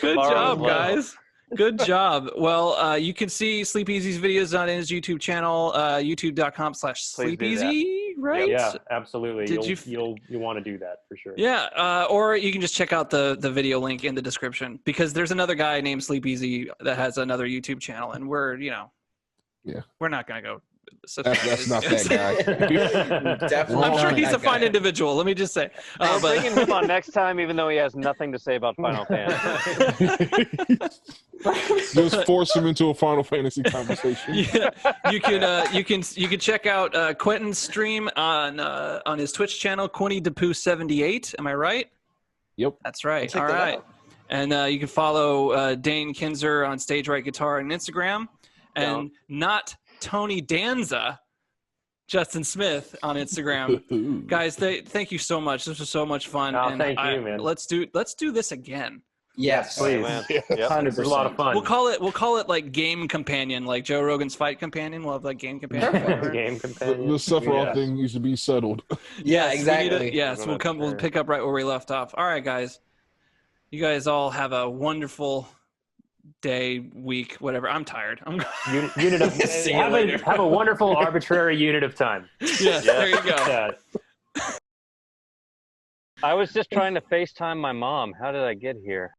Speaker 1: Good
Speaker 3: Bar
Speaker 1: job,
Speaker 3: was low.
Speaker 1: guys. Good job. Well, you can see Sleepeasy's videos on his YouTube channel,
Speaker 3: Please do
Speaker 1: youtube.com/sleepeasy, right?
Speaker 4: Yeah, absolutely.
Speaker 1: Did
Speaker 4: You'll want to do that for sure.
Speaker 1: Yeah, or you can just check out the video link in the description, because there's another guy named Sleepezy that has another YouTube channel, and we're not gonna go.
Speaker 5: That's not that guy.
Speaker 2: Definitely.
Speaker 1: I'm sure
Speaker 2: not
Speaker 1: he's
Speaker 2: that
Speaker 1: a fine
Speaker 2: guy.
Speaker 1: individual. Let me just say.
Speaker 3: We're
Speaker 1: But
Speaker 3: bringing him on next time, even though he has nothing to say about Final Fantasy.
Speaker 5: Just force him into a Final Fantasy conversation.
Speaker 1: yeah, you can check out Quentin's stream on his Twitch channel, QuentyDePoo78. Am I right?
Speaker 5: Yep.
Speaker 1: That's right.
Speaker 2: Check
Speaker 1: All
Speaker 2: that
Speaker 1: right.
Speaker 2: out.
Speaker 1: And you can follow Dane Kinser on Stage Right Guitar on Instagram, and not Tony Danza, Justin Smith on Instagram. Guys, thank you so much. This was so much fun.
Speaker 4: Oh,
Speaker 1: and
Speaker 4: thank you, man.
Speaker 1: Let's do this again.
Speaker 2: Yes.
Speaker 4: Please.
Speaker 3: Man.
Speaker 5: Yeah.
Speaker 3: Yep.
Speaker 2: 100%.
Speaker 4: This is a lot of fun.
Speaker 1: We'll call it like Game Companion, like Joe Rogan's Fight Companion. We'll have like Game Companion.
Speaker 2: Perfect.
Speaker 4: Game
Speaker 5: The
Speaker 4: companion.
Speaker 5: Sephiroth
Speaker 4: Yeah.
Speaker 5: thing needs to be settled.
Speaker 2: Yeah,
Speaker 1: we need
Speaker 2: exactly.
Speaker 1: it. Yes, we'll come. We'll pick up right where we left off. All right, guys. You guys all have a wonderful day, week, whatever. I'm tired.
Speaker 4: Unit of
Speaker 2: See you later.
Speaker 4: have a wonderful arbitrary unit of time.
Speaker 1: Yes, there you go.
Speaker 4: Yeah.
Speaker 3: I was just trying to FaceTime my mom. How did I get here?